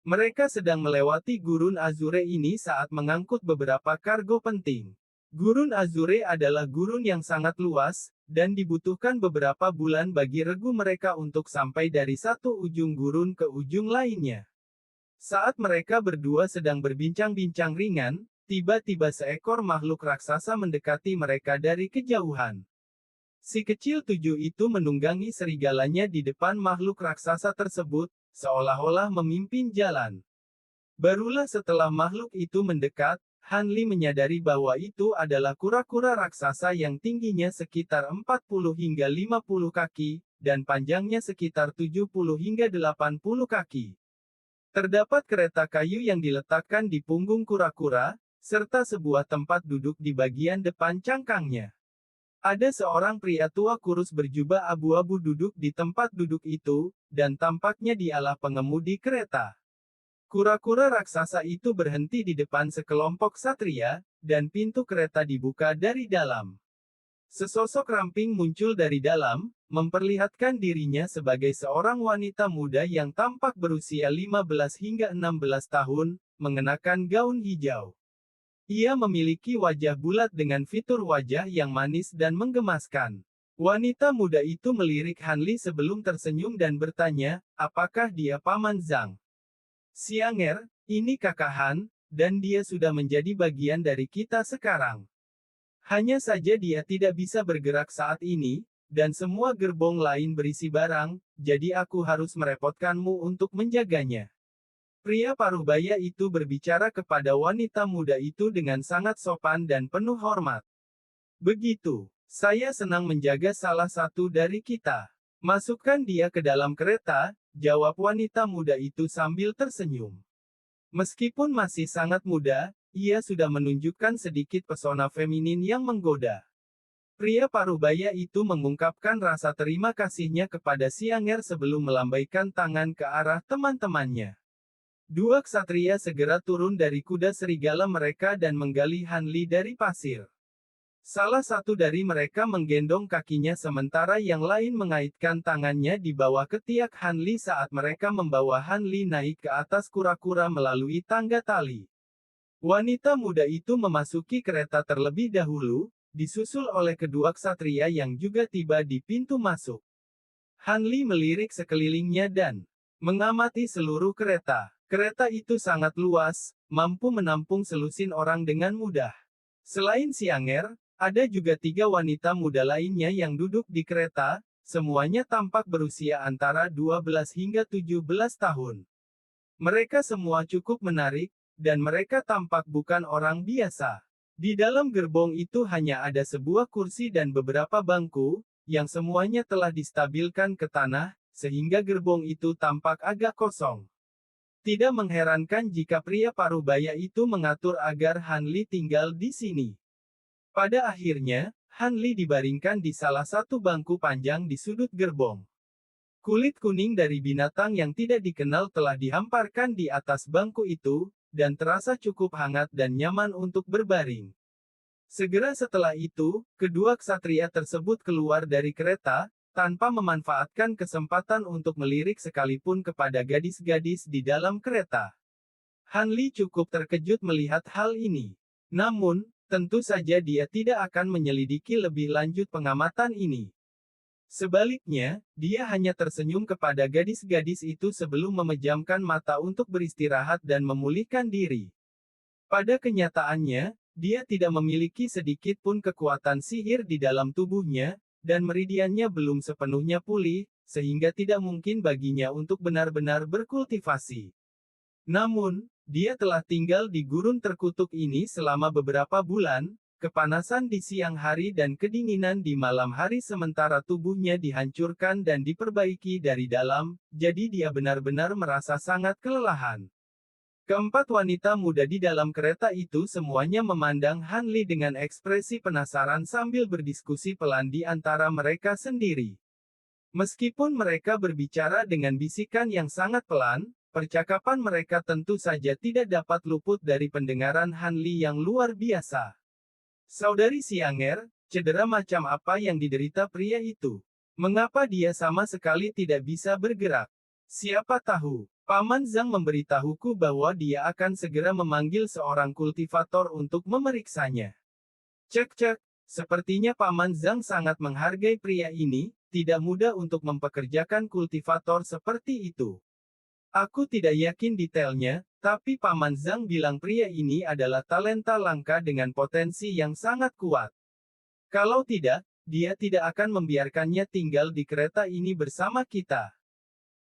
Mereka sedang melewati Gurun Azure ini saat mengangkut beberapa kargo penting. Gurun Azure adalah gurun yang sangat luas, dan dibutuhkan beberapa bulan bagi regu mereka untuk sampai dari satu ujung gurun ke ujung lainnya. Saat mereka berdua sedang berbincang-bincang ringan, tiba-tiba seekor makhluk raksasa mendekati mereka dari kejauhan. Si kecil 7 itu menunggangi serigalanya di depan makhluk raksasa tersebut, seolah-olah memimpin jalan. Barulah setelah makhluk itu mendekat, Han Li menyadari bahwa itu adalah kura-kura raksasa yang tingginya sekitar 40 hingga 50 kaki, dan panjangnya sekitar 70 hingga 80 kaki. Terdapat kereta kayu yang diletakkan di punggung kura-kura, serta sebuah tempat duduk di bagian depan cangkangnya. Ada seorang pria tua kurus berjubah abu-abu duduk di tempat duduk itu, dan tampaknya dialah pengemudi kereta. Kura-kura raksasa itu berhenti di depan sekelompok satria, dan pintu kereta dibuka dari dalam. Sesosok ramping muncul dari dalam, memperlihatkan dirinya sebagai seorang wanita muda yang tampak berusia 15 hingga 16 tahun, mengenakan gaun hijau. Ia memiliki wajah bulat dengan fitur wajah yang manis dan menggemaskan. Wanita muda itu melirik Han Li sebelum tersenyum dan bertanya, apakah dia Paman Zhang? Xianger, ini kakak Han, dan dia sudah menjadi bagian dari kita sekarang. Hanya saja dia tidak bisa bergerak saat ini, dan semua gerbong lain berisi barang, jadi aku harus merepotkanmu untuk menjaganya. Pria parubaya itu berbicara kepada wanita muda itu dengan sangat sopan dan penuh hormat. Begitu, saya senang menjaga salah satu dari kita. Masukkan dia ke dalam kereta, jawab wanita muda itu sambil tersenyum. Meskipun masih sangat muda, ia sudah menunjukkan sedikit pesona feminin yang menggoda. Pria parubaya itu mengungkapkan rasa terima kasihnya kepada Xianger sebelum melambaikan tangan ke arah teman-temannya. Dua ksatria segera turun dari kuda serigala mereka dan menggali Han Li dari pasir. Salah satu dari mereka menggendong kakinya sementara yang lain mengaitkan tangannya di bawah ketiak Han Li saat mereka membawa Han Li naik ke atas kura-kura melalui tangga tali. Wanita muda itu memasuki kereta terlebih dahulu, disusul oleh kedua ksatria yang juga tiba di pintu masuk. Han Li melirik sekelilingnya dan mengamati seluruh kereta. Kereta itu sangat luas, mampu menampung selusin orang dengan mudah. Selain Xianger, ada juga 3 wanita muda lainnya yang duduk di kereta, semuanya tampak berusia antara 12 hingga 17 tahun. Mereka semua cukup menarik, dan mereka tampak bukan orang biasa. Di dalam gerbong itu hanya ada sebuah kursi dan beberapa bangku, yang semuanya telah distabilkan ke tanah, sehingga gerbong itu tampak agak kosong. Tidak mengherankan jika pria parubaya itu mengatur agar Han Li tinggal di sini. Pada akhirnya, Han Li dibaringkan di salah satu bangku panjang di sudut gerbong. Kulit kuning dari binatang yang tidak dikenal telah dihamparkan di atas bangku itu, dan terasa cukup hangat dan nyaman untuk berbaring. Segera setelah itu, kedua ksatria tersebut keluar dari kereta, tanpa memanfaatkan kesempatan untuk melirik sekalipun kepada gadis-gadis di dalam kereta. Han Li cukup terkejut melihat hal ini. Namun, tentu saja dia tidak akan menyelidiki lebih lanjut pengamatan ini. Sebaliknya, dia hanya tersenyum kepada gadis-gadis itu sebelum memejamkan mata untuk beristirahat dan memulihkan diri. Pada kenyataannya, dia tidak memiliki sedikit pun kekuatan sihir di dalam tubuhnya, dan meridiannya belum sepenuhnya pulih, sehingga tidak mungkin baginya untuk benar-benar berkultivasi. Namun, dia telah tinggal di gurun terkutuk ini selama beberapa bulan, kepanasan di siang hari dan kedinginan di malam hari sementara tubuhnya dihancurkan dan diperbaiki dari dalam, jadi dia benar-benar merasa sangat kelelahan. Keempat wanita muda di dalam kereta itu semuanya memandang Han Li dengan ekspresi penasaran sambil berdiskusi pelan di antara mereka sendiri. Meskipun mereka berbicara dengan bisikan yang sangat pelan, percakapan mereka tentu saja tidak dapat luput dari pendengaran Han Li yang luar biasa. Saudari Xianger, cedera macam apa yang diderita pria itu? Mengapa dia sama sekali tidak bisa bergerak? Siapa tahu? Paman Zhang memberitahuku bahwa dia akan segera memanggil seorang kultivator untuk memeriksanya. Cek-cek, sepertinya Paman Zhang sangat menghargai pria ini, tidak mudah untuk mempekerjakan kultivator seperti itu. Aku tidak yakin detailnya, tapi Paman Zhang bilang pria ini adalah talenta langka dengan potensi yang sangat kuat. Kalau tidak, dia tidak akan membiarkannya tinggal di kereta ini bersama kita.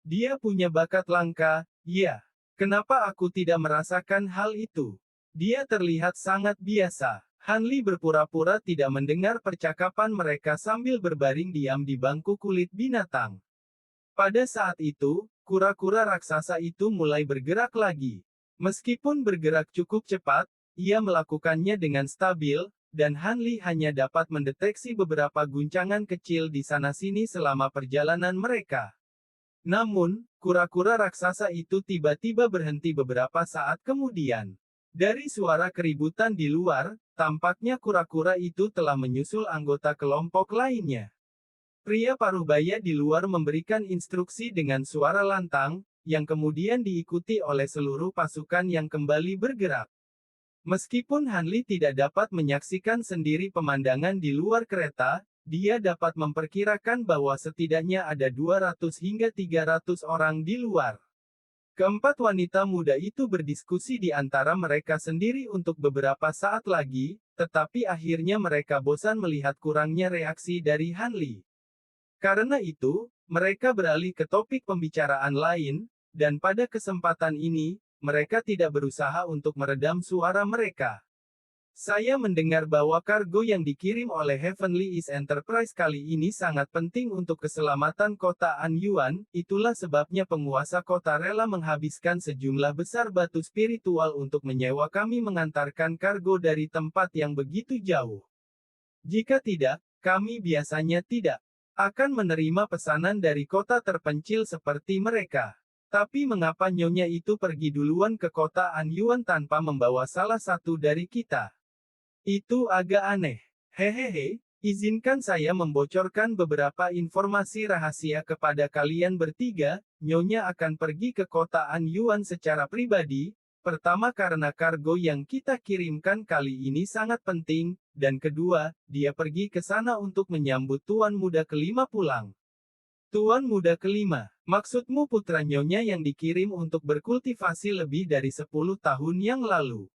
Dia punya bakat langka, ya. Kenapa aku tidak merasakan hal itu? Dia terlihat sangat biasa. Han Li berpura-pura tidak mendengar percakapan mereka sambil berbaring diam di bangku kulit binatang. Pada saat itu, kura-kura raksasa itu mulai bergerak lagi. Meskipun bergerak cukup cepat, ia melakukannya dengan stabil, dan Han Li hanya dapat mendeteksi beberapa guncangan kecil di sana-sini selama perjalanan mereka. Namun, kura-kura raksasa itu tiba-tiba berhenti beberapa saat kemudian. Dari suara keributan di luar, tampaknya kura-kura itu telah menyusul anggota kelompok lainnya. Pria parubaya di luar memberikan instruksi dengan suara lantang, yang kemudian diikuti oleh seluruh pasukan yang kembali bergerak. Meskipun Han Li tidak dapat menyaksikan sendiri pemandangan di luar kereta, dia dapat memperkirakan bahwa setidaknya ada 200 hingga 300 orang di luar. Keempat wanita muda itu berdiskusi di antara mereka sendiri untuk beberapa saat lagi, tetapi akhirnya mereka bosan melihat kurangnya reaksi dari Han Li. Karena itu, mereka beralih ke topik pembicaraan lain, dan pada kesempatan ini, mereka tidak berusaha untuk meredam suara mereka. Saya mendengar bahwa kargo yang dikirim oleh Heavenly East Enterprise kali ini sangat penting untuk keselamatan kota Anyuan, itulah sebabnya penguasa kota rela menghabiskan sejumlah besar batu spiritual untuk menyewa kami mengantarkan kargo dari tempat yang begitu jauh. Jika tidak, kami biasanya tidak akan menerima pesanan dari kota terpencil seperti mereka. Tapi mengapa nyonya itu pergi duluan ke kota Anyuan tanpa membawa salah satu dari kita? Itu agak aneh. Hehehe, izinkan saya membocorkan beberapa informasi rahasia kepada kalian bertiga. Nyonya akan pergi ke kota Anyuan secara pribadi. Pertama karena kargo yang kita kirimkan kali ini sangat penting, dan kedua, dia pergi ke sana untuk menyambut Tuan Muda kelima pulang. Tuan Muda kelima, maksudmu putra nyonya yang dikirim untuk berkultivasi lebih dari 10 tahun yang lalu.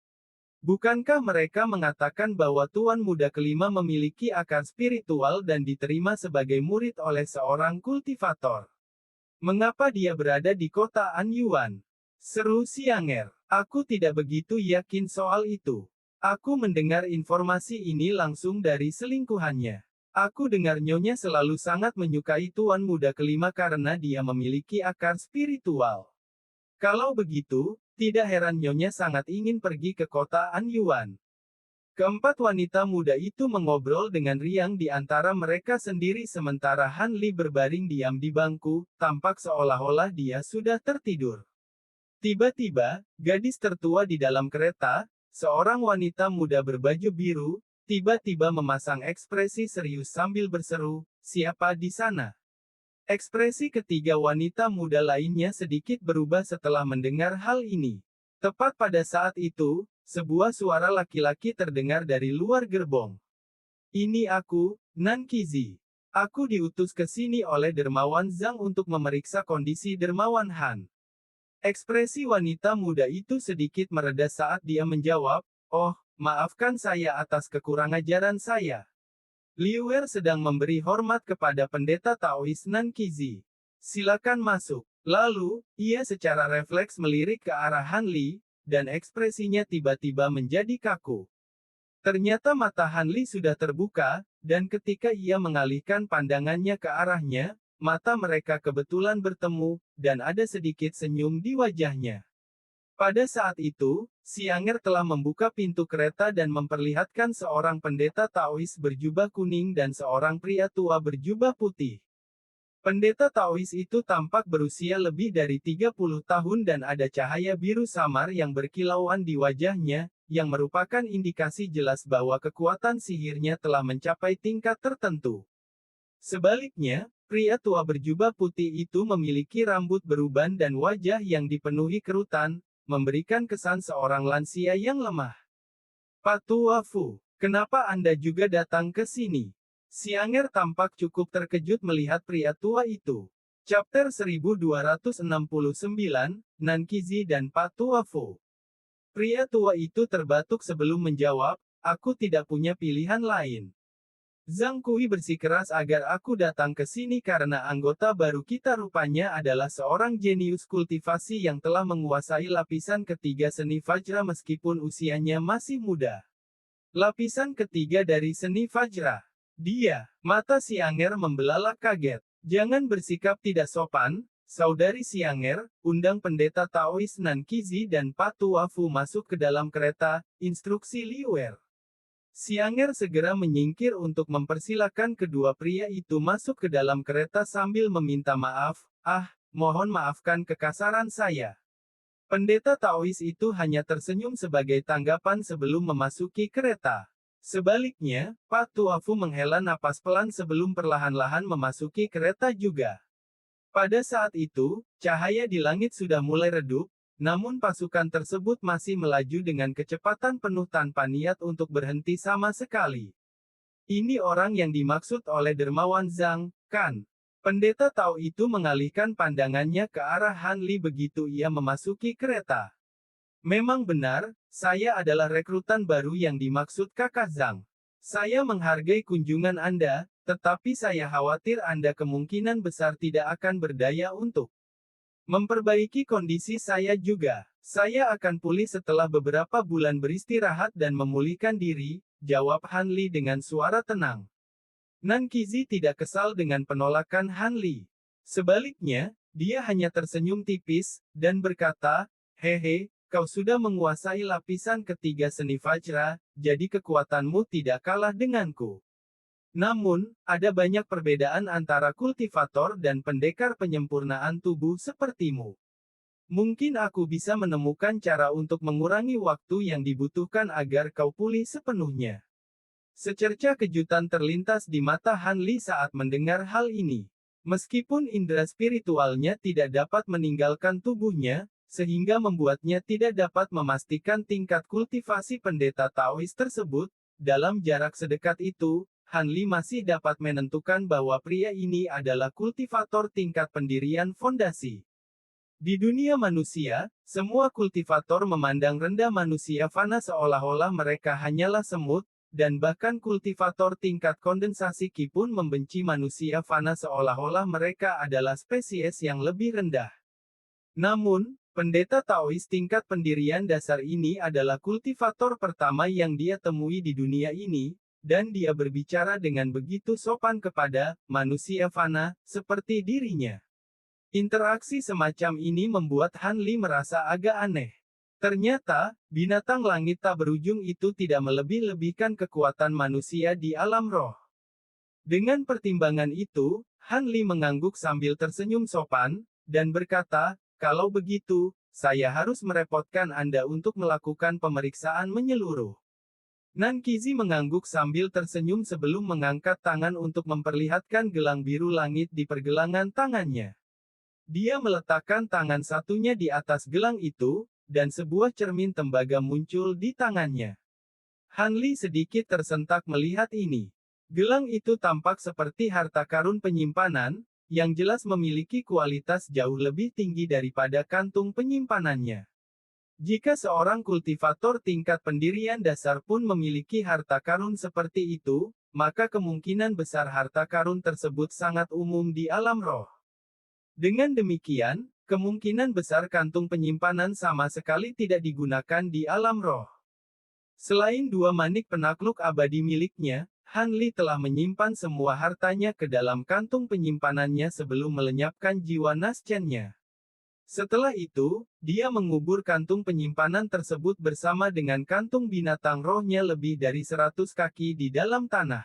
Bukankah mereka mengatakan bahwa Tuan Muda kelima memiliki akar spiritual dan diterima sebagai murid oleh seorang kultivator? Mengapa dia berada di kota Anyuan? Seru Xianger. Aku tidak begitu yakin soal itu. Aku mendengar informasi ini langsung dari selingkuhannya. Aku dengar nyonya selalu sangat menyukai Tuan Muda kelima karena dia memiliki akar spiritual. Kalau begitu, tidak heran nyonya sangat ingin pergi ke kota Anyuan. Keempat wanita muda itu mengobrol dengan riang di antara mereka sendiri sementara Han Li berbaring diam di bangku, tampak seolah-olah dia sudah tertidur. Tiba-tiba, gadis tertua di dalam kereta, seorang wanita muda berbaju biru, tiba-tiba memasang ekspresi serius sambil berseru, "Siapa di sana?" Ekspresi ketiga wanita muda lainnya sedikit berubah setelah mendengar hal ini. Tepat pada saat itu, sebuah suara laki-laki terdengar dari luar gerbong. "Ini aku, Nan Qizi. Aku diutus ke sini oleh Dermawan Zhang untuk memeriksa kondisi Dermawan Han." Ekspresi wanita muda itu sedikit mereda saat dia menjawab, "Oh, maafkan saya atas kekurangajaran saya. Liuer sedang memberi hormat kepada pendeta Taois Nan Qizi. Silakan masuk." Lalu, ia secara refleks melirik ke arah Han Li, dan ekspresinya tiba-tiba menjadi kaku. Ternyata mata Han Li sudah terbuka, dan ketika ia mengalihkan pandangannya ke arahnya, mata mereka kebetulan bertemu, dan ada sedikit senyum di wajahnya. Pada saat itu, Xianger telah membuka pintu kereta dan memperlihatkan seorang pendeta Taois berjubah kuning dan seorang pria tua berjubah putih. Pendeta Taois itu tampak berusia lebih dari 30 tahun dan ada cahaya biru samar yang berkilauan di wajahnya, yang merupakan indikasi jelas bahwa kekuatan sihirnya telah mencapai tingkat tertentu. Sebaliknya, pria tua berjubah putih itu memiliki rambut beruban dan wajah yang dipenuhi kerutan, memberikan kesan seorang lansia yang lemah. "Pak Tua Fu, kenapa Anda juga datang ke sini?" Xianger tampak cukup terkejut melihat pria tua itu. Chapter 1269, Nan Qizi dan Pak Tua Fu. Pria tua itu terbatuk sebelum menjawab, "Aku tidak punya pilihan lain. Zhang Kui bersikeras agar aku datang ke sini karena anggota baru kita rupanya adalah seorang jenius kultivasi yang telah menguasai lapisan ketiga seni Vajra meskipun usianya masih muda. Lapisan ketiga dari seni Vajra. Dia." Mata Xianger membelalak kaget. "Jangan bersikap tidak sopan, Saudari Xianger, undang pendeta Taois Nan Qizi dan Pak Tua Fu masuk ke dalam kereta," instruksi Liuer. Xianger segera menyingkir untuk mempersilahkan kedua pria itu masuk ke dalam kereta sambil meminta maaf, mohon maafkan kekasaran saya." Pendeta Taois itu hanya tersenyum sebagai tanggapan sebelum memasuki kereta. Sebaliknya, Pak Tua Fu menghela napas pelan sebelum perlahan-lahan memasuki kereta juga. Pada saat itu, cahaya di langit sudah mulai redup, namun pasukan tersebut masih melaju dengan kecepatan penuh tanpa niat untuk berhenti sama sekali. "Ini orang yang dimaksud oleh Dermawan Zhang, kan?" Pendeta Tao itu mengalihkan pandangannya ke arah Han Li begitu ia memasuki kereta. "Memang benar, saya adalah rekrutan baru yang dimaksud Kakak Zhang. Saya menghargai kunjungan Anda, tetapi saya khawatir Anda kemungkinan besar tidak akan berdaya untuk memperbaiki kondisi saya juga. Saya akan pulih setelah beberapa bulan beristirahat dan memulihkan diri," jawab Han Li dengan suara tenang. Nan Qizi tidak kesal dengan penolakan Han Li. Sebaliknya, dia hanya tersenyum tipis, dan berkata, "Hehe, kau sudah menguasai lapisan ketiga seni Vajra, jadi kekuatanmu tidak kalah denganku. Namun, ada banyak perbedaan antara kultivator dan pendekar penyempurnaan tubuh sepertimu. Mungkin aku bisa menemukan cara untuk mengurangi waktu yang dibutuhkan agar kau pulih sepenuhnya. Secerca kejutan terlintas di mata Han Li saat mendengar hal ini. Meskipun indera spiritualnya tidak dapat meninggalkan tubuhnya, sehingga membuatnya tidak dapat memastikan tingkat kultivasi pendeta Taois tersebut, dalam jarak sedekat itu, Han Li masih dapat menentukan bahwa pria ini adalah kultivator tingkat pendirian fondasi. Di dunia manusia, semua kultivator memandang rendah manusia fana seolah-olah mereka hanyalah semut, dan bahkan kultivator tingkat kondensasi Qi pun membenci manusia fana seolah-olah mereka adalah spesies yang lebih rendah. Namun, pendeta Taois tingkat pendirian dasar ini adalah kultivator pertama yang dia temui di dunia ini, dan dia berbicara dengan begitu sopan kepada manusia fana, seperti dirinya. Interaksi semacam ini membuat Han Li merasa agak aneh. Ternyata, binatang langit tak berujung itu tidak melebih-lebihkan kekuatan manusia di alam roh. Dengan pertimbangan itu, Han Li mengangguk sambil tersenyum sopan, dan berkata, "Kalau begitu, saya harus merepotkan Anda untuk melakukan pemeriksaan menyeluruh." Nan Qizi mengangguk sambil tersenyum sebelum mengangkat tangan untuk memperlihatkan gelang biru langit di pergelangan tangannya. Dia meletakkan tangan satunya di atas gelang itu, dan sebuah cermin tembaga muncul di tangannya. Han Li sedikit tersentak melihat ini. Gelang itu tampak seperti harta karun penyimpanan, yang jelas memiliki kualitas jauh lebih tinggi daripada kantung penyimpanannya. Jika seorang kultivator tingkat pendirian dasar pun memiliki harta karun seperti itu, maka kemungkinan besar harta karun tersebut sangat umum di alam roh. Dengan demikian, kemungkinan besar kantung penyimpanan sama sekali tidak digunakan di alam roh. Selain dua manik penakluk abadi miliknya, Han Li telah menyimpan semua hartanya ke dalam kantung penyimpanannya sebelum melenyapkan jiwa Naschennya. Setelah itu, dia mengubur kantung penyimpanan tersebut bersama dengan kantung binatang rohnya lebih dari 100 kaki di dalam tanah.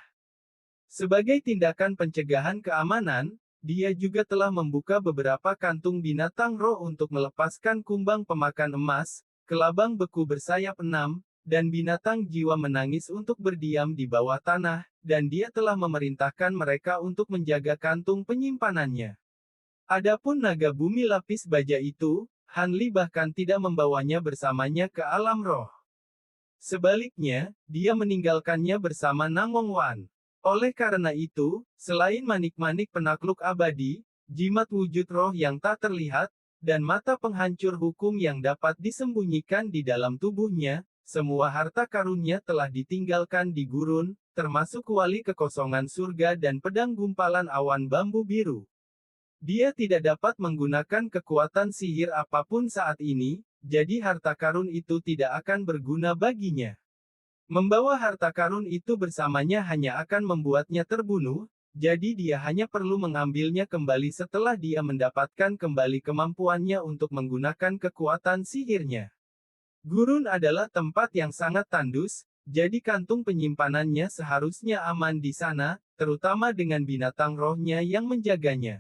Sebagai tindakan pencegahan keamanan, dia juga telah membuka beberapa kantung binatang roh untuk melepaskan kumbang pemakan emas, kelabang beku bersayap 6, dan binatang jiwa menangis untuk berdiam di bawah tanah, dan dia telah memerintahkan mereka untuk menjaga kantung penyimpanannya. Adapun naga bumi lapis baja itu, Han Li bahkan tidak membawanya bersamanya ke alam roh. Sebaliknya, dia meninggalkannya bersama Nangong Wan. Oleh karena itu, selain manik-manik penakluk abadi, jimat wujud roh yang tak terlihat, dan mata penghancur hukum yang dapat disembunyikan di dalam tubuhnya, semua harta karunnya telah ditinggalkan di gurun, termasuk kuali kekosongan surga dan pedang gumpalan awan bambu biru. Dia tidak dapat menggunakan kekuatan sihir apapun saat ini, jadi harta karun itu tidak akan berguna baginya. Membawa harta karun itu bersamanya hanya akan membuatnya terbunuh, jadi dia hanya perlu mengambilnya kembali setelah dia mendapatkan kembali kemampuannya untuk menggunakan kekuatan sihirnya. Gurun adalah tempat yang sangat tandus, jadi kantung penyimpanannya seharusnya aman di sana, terutama dengan binatang rohnya yang menjaganya.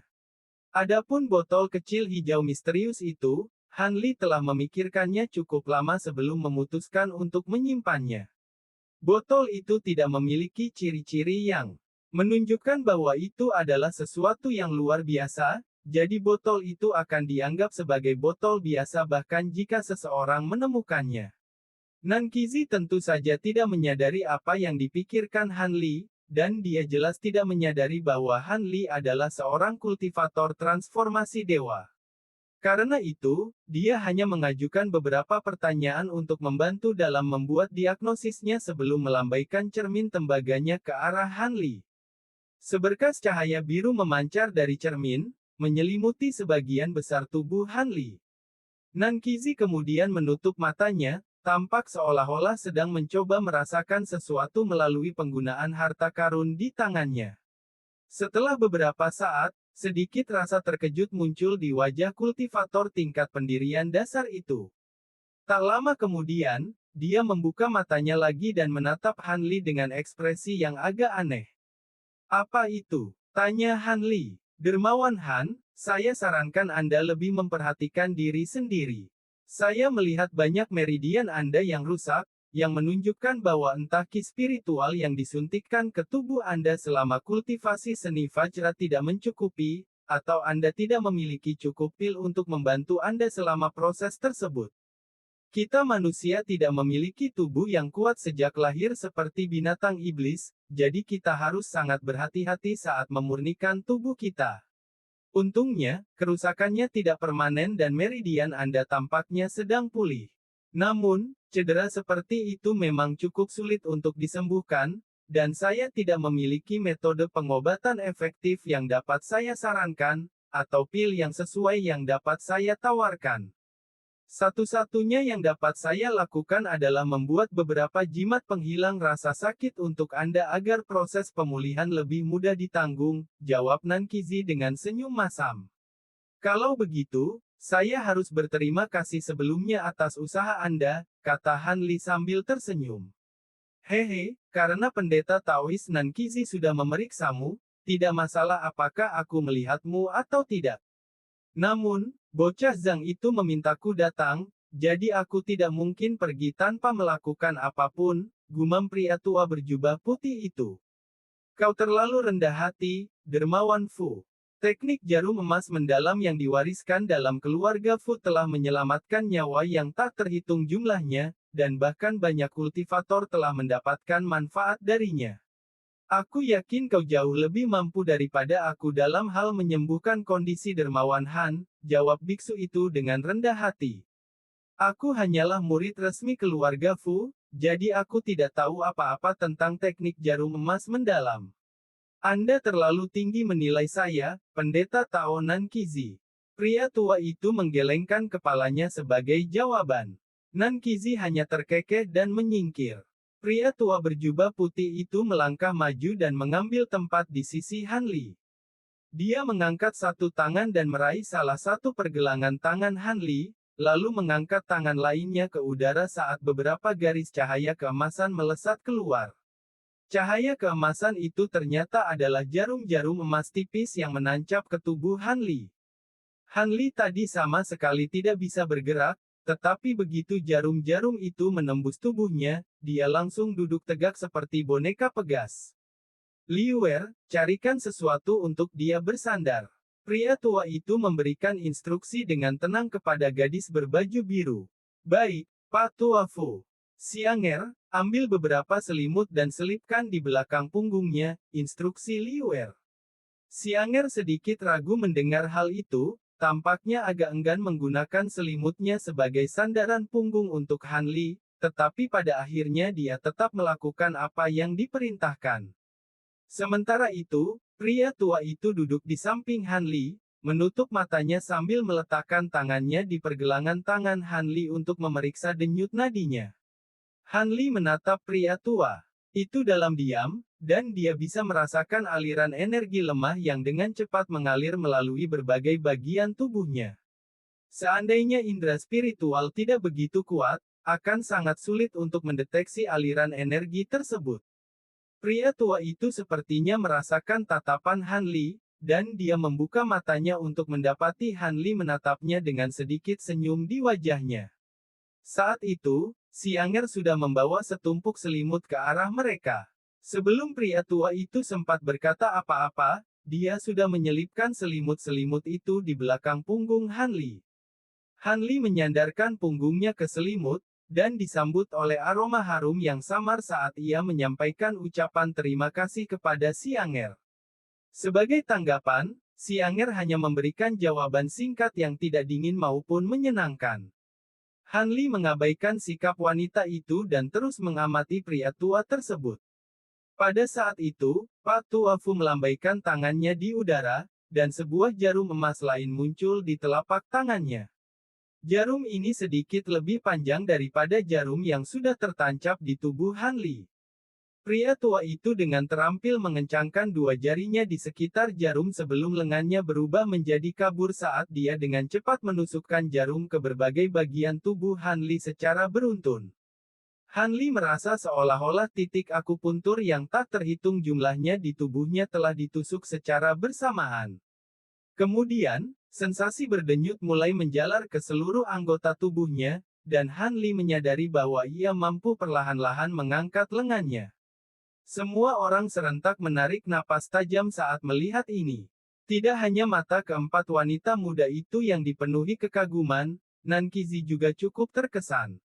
Adapun botol kecil hijau misterius itu, Han Li telah memikirkannya cukup lama sebelum memutuskan untuk menyimpannya. Botol itu tidak memiliki ciri-ciri yang menunjukkan bahwa itu adalah sesuatu yang luar biasa, jadi botol itu akan dianggap sebagai botol biasa bahkan jika seseorang menemukannya. Nan Qizi tentu saja tidak menyadari apa yang dipikirkan Han Li, dan dia jelas tidak menyadari bahwa Han Li adalah seorang kultivator transformasi dewa. Karena itu, dia hanya mengajukan beberapa pertanyaan untuk membantu dalam membuat diagnosisnya sebelum melambaikan cermin tembaganya ke arah Han Li. Seberkas cahaya biru memancar dari cermin, menyelimuti sebagian besar tubuh Han Li. Nan Qizi kemudian menutup matanya, tampak seolah-olah sedang mencoba merasakan sesuatu melalui penggunaan harta karun di tangannya. Setelah beberapa saat, sedikit rasa terkejut muncul di wajah kultivator tingkat pendirian dasar itu. Tak lama kemudian, dia membuka matanya lagi dan menatap Han Li dengan ekspresi yang agak aneh. "Apa itu?" tanya Han Li. "Dermawan Han, Saya sarankan Anda lebih memperhatikan diri sendiri. Saya melihat banyak meridian Anda yang rusak, yang menunjukkan bahwa entah ki spiritual yang disuntikkan ke tubuh Anda selama kultivasi seni Vajra tidak mencukupi, atau Anda tidak memiliki cukup pil untuk membantu Anda selama proses tersebut. Kita manusia tidak memiliki tubuh yang kuat sejak lahir seperti binatang iblis, jadi kita harus sangat berhati-hati saat memurnikan tubuh kita. Untungnya, kerusakannya tidak permanen dan meridian Anda tampaknya sedang pulih. Namun, cedera seperti itu memang cukup sulit untuk disembuhkan, dan saya tidak memiliki metode pengobatan efektif yang dapat saya sarankan, atau pil yang sesuai yang dapat saya tawarkan. Satu-satunya yang dapat saya lakukan adalah membuat beberapa jimat penghilang rasa sakit untuk Anda agar proses pemulihan lebih mudah ditanggung, jawab Nankizi dengan senyum masam. Kalau begitu, saya harus berterima kasih sebelumnya atas usaha Anda, kata Han Li sambil tersenyum. Hehe, karena pendeta Taois Nankizi sudah memeriksamu, tidak masalah apakah aku melihatmu atau tidak. Namun, bocah Zhang itu memintaku datang, jadi aku tidak mungkin pergi tanpa melakukan apapun, gumam pria tua berjubah putih itu. Kau terlalu rendah hati, dermawan Fu. Teknik jarum emas mendalam yang diwariskan dalam keluarga Fu telah menyelamatkan nyawa yang tak terhitung jumlahnya, dan bahkan banyak kultivator telah mendapatkan manfaat darinya. Aku yakin kau jauh lebih mampu daripada aku dalam hal menyembuhkan kondisi dermawan Han, jawab biksu itu dengan rendah hati. Aku hanyalah murid resmi keluarga Fu, jadi aku tidak tahu apa-apa tentang teknik jarum emas mendalam. Anda terlalu tinggi menilai saya, pendeta Tao Nankizi. Pria tua itu menggelengkan kepalanya sebagai jawaban. Nankizi hanya terkekeh dan menyingkir. Pria tua berjubah putih itu melangkah maju dan mengambil tempat di sisi Han Li. Dia mengangkat satu tangan dan meraih salah satu pergelangan tangan Han Li, lalu mengangkat tangan lainnya ke udara saat beberapa garis cahaya keemasan melesat keluar. Cahaya keemasan itu ternyata adalah jarum-jarum emas tipis yang menancap ke tubuh Han Li. Han Li tadi sama sekali tidak bisa bergerak, tetapi begitu jarum-jarum itu menembus tubuhnya, dia langsung duduk tegak seperti boneka pegas. Liuer, carikan sesuatu untuk dia bersandar. Pria tua itu memberikan instruksi dengan tenang kepada gadis berbaju biru. Baik, Pak Tua Fu. Xianger, ambil beberapa selimut dan selipkan di belakang punggungnya, instruksi Liuer. Xianger sedikit ragu mendengar hal itu, tampaknya agak enggan menggunakan selimutnya sebagai sandaran punggung untuk Han Li, tetapi pada akhirnya dia tetap melakukan apa yang diperintahkan. Sementara itu, pria tua itu duduk di samping Han Li, menutup matanya sambil meletakkan tangannya di pergelangan tangan Han Li untuk memeriksa denyut nadinya. Han Li menatap pria tua itu dalam diam, dan dia bisa merasakan aliran energi lemah yang dengan cepat mengalir melalui berbagai bagian tubuhnya. Seandainya indera spiritual tidak begitu kuat, akan sangat sulit untuk mendeteksi aliran energi tersebut. Pria tua itu sepertinya merasakan tatapan Han Li, dan dia membuka matanya untuk mendapati Han Li menatapnya dengan sedikit senyum di wajahnya. Saat itu, Xianger sudah membawa setumpuk selimut ke arah mereka. Sebelum pria tua itu sempat berkata apa-apa, dia sudah menyelipkan selimut-selimut itu di belakang punggung Han Li. Han Li menyandarkan punggungnya ke selimut, dan disambut oleh aroma harum yang samar saat ia menyampaikan ucapan terima kasih kepada Xianger. Sebagai tanggapan, Xianger hanya memberikan jawaban singkat yang tidak dingin maupun menyenangkan. Han Li mengabaikan sikap wanita itu dan terus mengamati pria tua tersebut. Pada saat itu, Pak Tua Fu melambaikan tangannya di udara, dan sebuah jarum emas lain muncul di telapak tangannya. Jarum ini sedikit lebih panjang daripada jarum yang sudah tertancap di tubuh Han Li. Pria tua itu dengan terampil mengencangkan dua jarinya di sekitar jarum sebelum lengannya berubah menjadi kabur saat dia dengan cepat menusukkan jarum ke berbagai bagian tubuh Han Li secara beruntun. Han Li merasa seolah-olah titik akupuntur yang tak terhitung jumlahnya di tubuhnya telah ditusuk secara bersamaan. Kemudian, sensasi berdenyut mulai menjalar ke seluruh anggota tubuhnya, dan Han Li menyadari bahwa ia mampu perlahan-lahan mengangkat lengannya. Semua orang serentak menarik napas tajam saat melihat ini. Tidak hanya mata keempat wanita muda itu yang dipenuhi kekaguman, Nankizi juga cukup terkesan.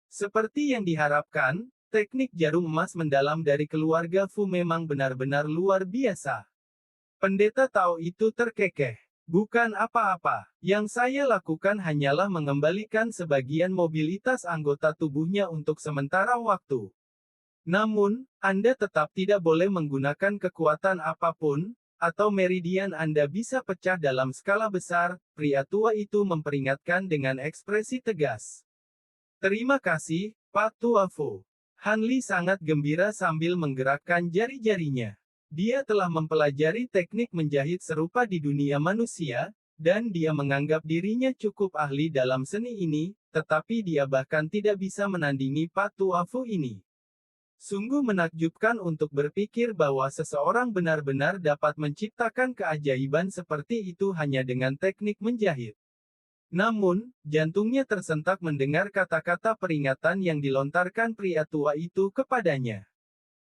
Seperti yang diharapkan, teknik jarum emas mendalam dari keluarga Fu memang benar-benar luar biasa. Pendeta Tao itu terkekeh. Bukan apa-apa. Yang saya lakukan hanyalah mengembalikan sebagian mobilitas anggota tubuhnya untuk sementara waktu. Namun, Anda tetap tidak boleh menggunakan kekuatan apapun, atau meridian Anda bisa pecah dalam skala besar, pria tua itu memperingatkan dengan ekspresi tegas. Terima kasih, Pak Tua Fu. Han Li sangat gembira sambil menggerakkan jari-jarinya. Dia telah mempelajari teknik menjahit serupa di dunia manusia, dan dia menganggap dirinya cukup ahli dalam seni ini, tetapi dia bahkan tidak bisa menandingi Pak Tua Fu ini. Sungguh menakjubkan untuk berpikir bahwa seseorang benar-benar dapat menciptakan keajaiban seperti itu hanya dengan teknik menjahit. Namun, jantungnya tersentak mendengar kata-kata peringatan yang dilontarkan pria tua itu kepadanya.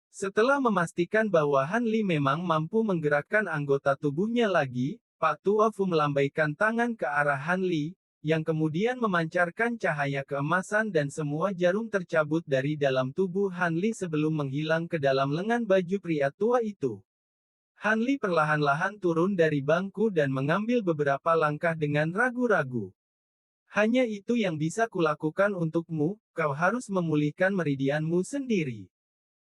Setelah memastikan bahwa Han Li memang mampu menggerakkan anggota tubuhnya lagi, Pak Tua Fu melambaikan tangan ke arah Han Li, yang kemudian memancarkan cahaya keemasan dan semua jarum tercabut dari dalam tubuh Han Li sebelum menghilang ke dalam lengan baju pria tua itu. Han Li perlahan-lahan turun dari bangku dan mengambil beberapa langkah dengan ragu-ragu. Hanya itu yang bisa kulakukan untukmu, kau harus memulihkan meridianmu sendiri.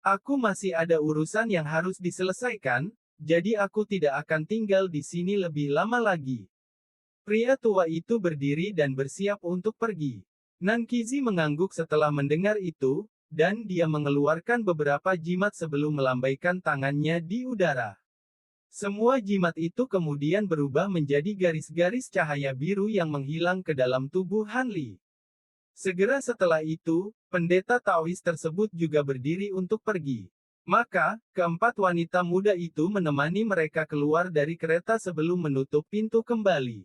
Aku masih ada urusan yang harus diselesaikan, jadi aku tidak akan tinggal di sini lebih lama lagi. Pria tua itu berdiri dan bersiap untuk pergi. Nankizi mengangguk setelah mendengar itu, dan dia mengeluarkan beberapa jimat sebelum melambaikan tangannya di udara. Semua jimat itu kemudian berubah menjadi garis-garis cahaya biru yang menghilang ke dalam tubuh Han Li. Segera setelah itu, pendeta Taois tersebut juga berdiri untuk pergi. Maka, keempat wanita muda itu menemani mereka keluar dari kereta sebelum menutup pintu kembali.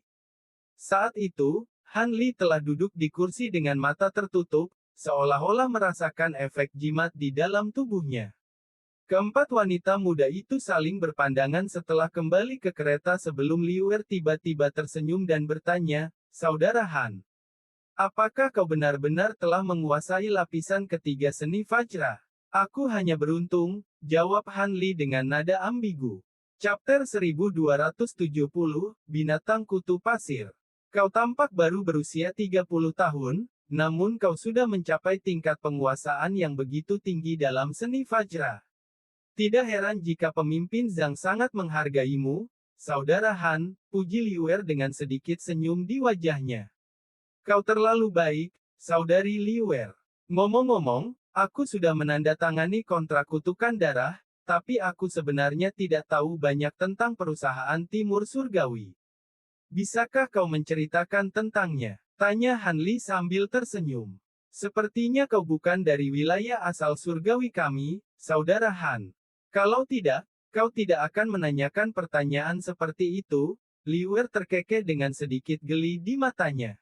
Saat itu, Han Li telah duduk di kursi dengan mata tertutup, seolah-olah merasakan efek jimat di dalam tubuhnya. Keempat wanita muda itu saling berpandangan setelah kembali ke kereta sebelum Liu Er tiba-tiba tersenyum dan bertanya, "Saudara Han, apakah kau benar-benar telah menguasai lapisan ketiga seni Vajra?" "Aku hanya beruntung," jawab Han Li dengan nada ambigu. Chapter 1270, Binatang Kutu Pasir. Kau tampak baru berusia 30 tahun, namun kau sudah mencapai tingkat penguasaan yang begitu tinggi dalam seni Vajra. Tidak heran jika pemimpin Zhang sangat menghargaimu, Saudara Han, puji Liu Er dengan sedikit senyum di wajahnya. Kau terlalu baik, Saudari Liu Er. Ngomong-ngomong, aku sudah menandatangani kontrak kutukan darah, tapi aku sebenarnya tidak tahu banyak tentang perusahaan Timur Surgawi. Bisakah kau menceritakan tentangnya? Tanya Han Li sambil tersenyum. Sepertinya kau bukan dari wilayah asal surgawi kami, Saudara Han. Kalau tidak, kau tidak akan menanyakan pertanyaan seperti itu. Liu Er terkekeh dengan sedikit geli di matanya.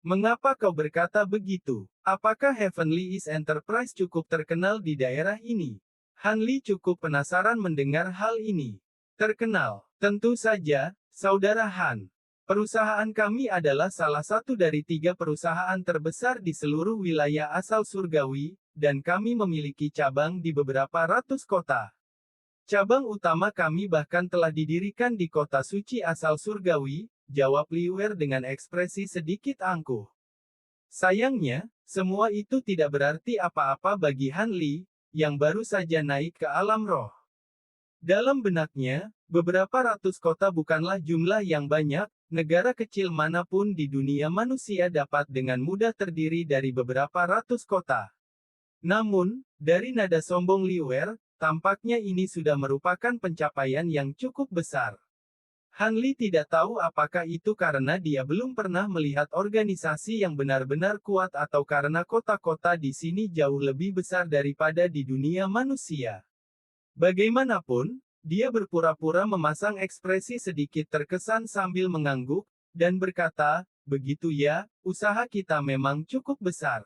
Mengapa kau berkata begitu? Apakah Heavenly East Enterprise cukup terkenal di daerah ini? Han Li cukup penasaran mendengar hal ini. Terkenal? Tentu saja, Saudara Han. Perusahaan kami adalah salah satu dari 3 perusahaan terbesar di seluruh wilayah asal surgawi, dan kami memiliki cabang di beberapa ratus kota. Cabang utama kami bahkan telah didirikan di kota suci asal surgawi, jawab Liu Er dengan ekspresi sedikit angkuh. Sayangnya, semua itu tidak berarti apa-apa bagi Han Li, yang baru saja naik ke alam roh. Dalam benaknya, beberapa ratus kota bukanlah jumlah yang banyak. Negara kecil manapun di dunia manusia dapat dengan mudah terdiri dari beberapa ratus kota. Namun, dari nada sombong Liu Er, tampaknya ini sudah merupakan pencapaian yang cukup besar. Han Li tidak tahu apakah itu karena dia belum pernah melihat organisasi yang benar-benar kuat atau karena kota-kota di sini jauh lebih besar daripada di dunia manusia. Bagaimanapun, Dia berpura-pura memasang ekspresi sedikit terkesan sambil mengangguk, dan berkata, "Begitu ya, usaha kita memang cukup besar.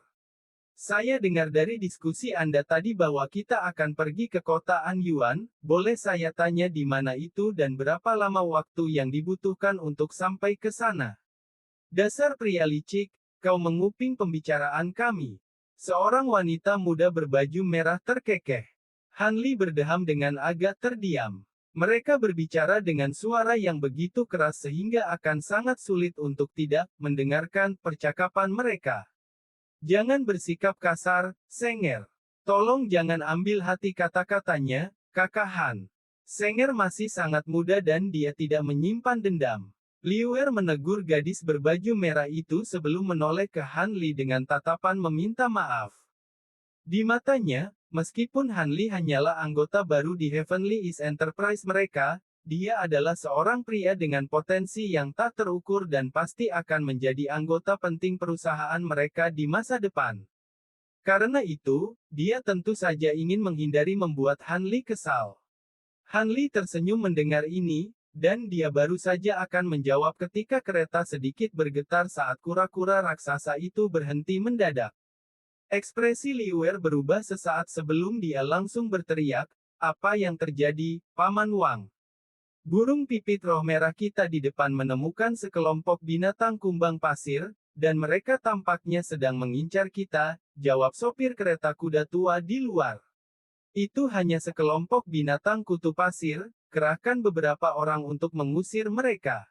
Saya dengar dari diskusi Anda tadi bahwa kita akan pergi ke kota Anyuan, boleh saya tanya di mana itu dan berapa lama waktu yang dibutuhkan untuk sampai ke sana?" Dasar pria licik, kau menguping pembicaraan kami. Seorang wanita muda berbaju merah terkekeh. Han Li berdeham dengan agak terdiam. Mereka berbicara dengan suara yang begitu keras sehingga akan sangat sulit untuk tidak mendengarkan percakapan mereka. Jangan bersikap kasar, Senger. Tolong jangan ambil hati kata-katanya, Kakak Han. Senger masih sangat muda dan dia tidak menyimpan dendam. Liuer menegur gadis berbaju merah itu sebelum menoleh ke Han Li dengan tatapan meminta maaf. Di matanya, meskipun Han Li hanyalah anggota baru di Heavenly East Enterprise mereka, dia adalah seorang pria dengan potensi yang tak terukur dan pasti akan menjadi anggota penting perusahaan mereka di masa depan. Karena itu, dia tentu saja ingin menghindari membuat Han Li kesal. Han Li tersenyum mendengar ini, dan dia baru saja akan menjawab ketika kereta sedikit bergetar saat kura-kura raksasa itu berhenti mendadak. Ekspresi Liuer berubah sesaat sebelum dia langsung berteriak, "Apa yang terjadi, Paman Wang?" Burung pipit roh merah kita di depan menemukan sekelompok binatang kumbang pasir, dan mereka tampaknya sedang mengincar kita, jawab sopir kereta kuda tua di luar. Itu hanya sekelompok binatang kutu pasir, kerahkan beberapa orang untuk mengusir mereka.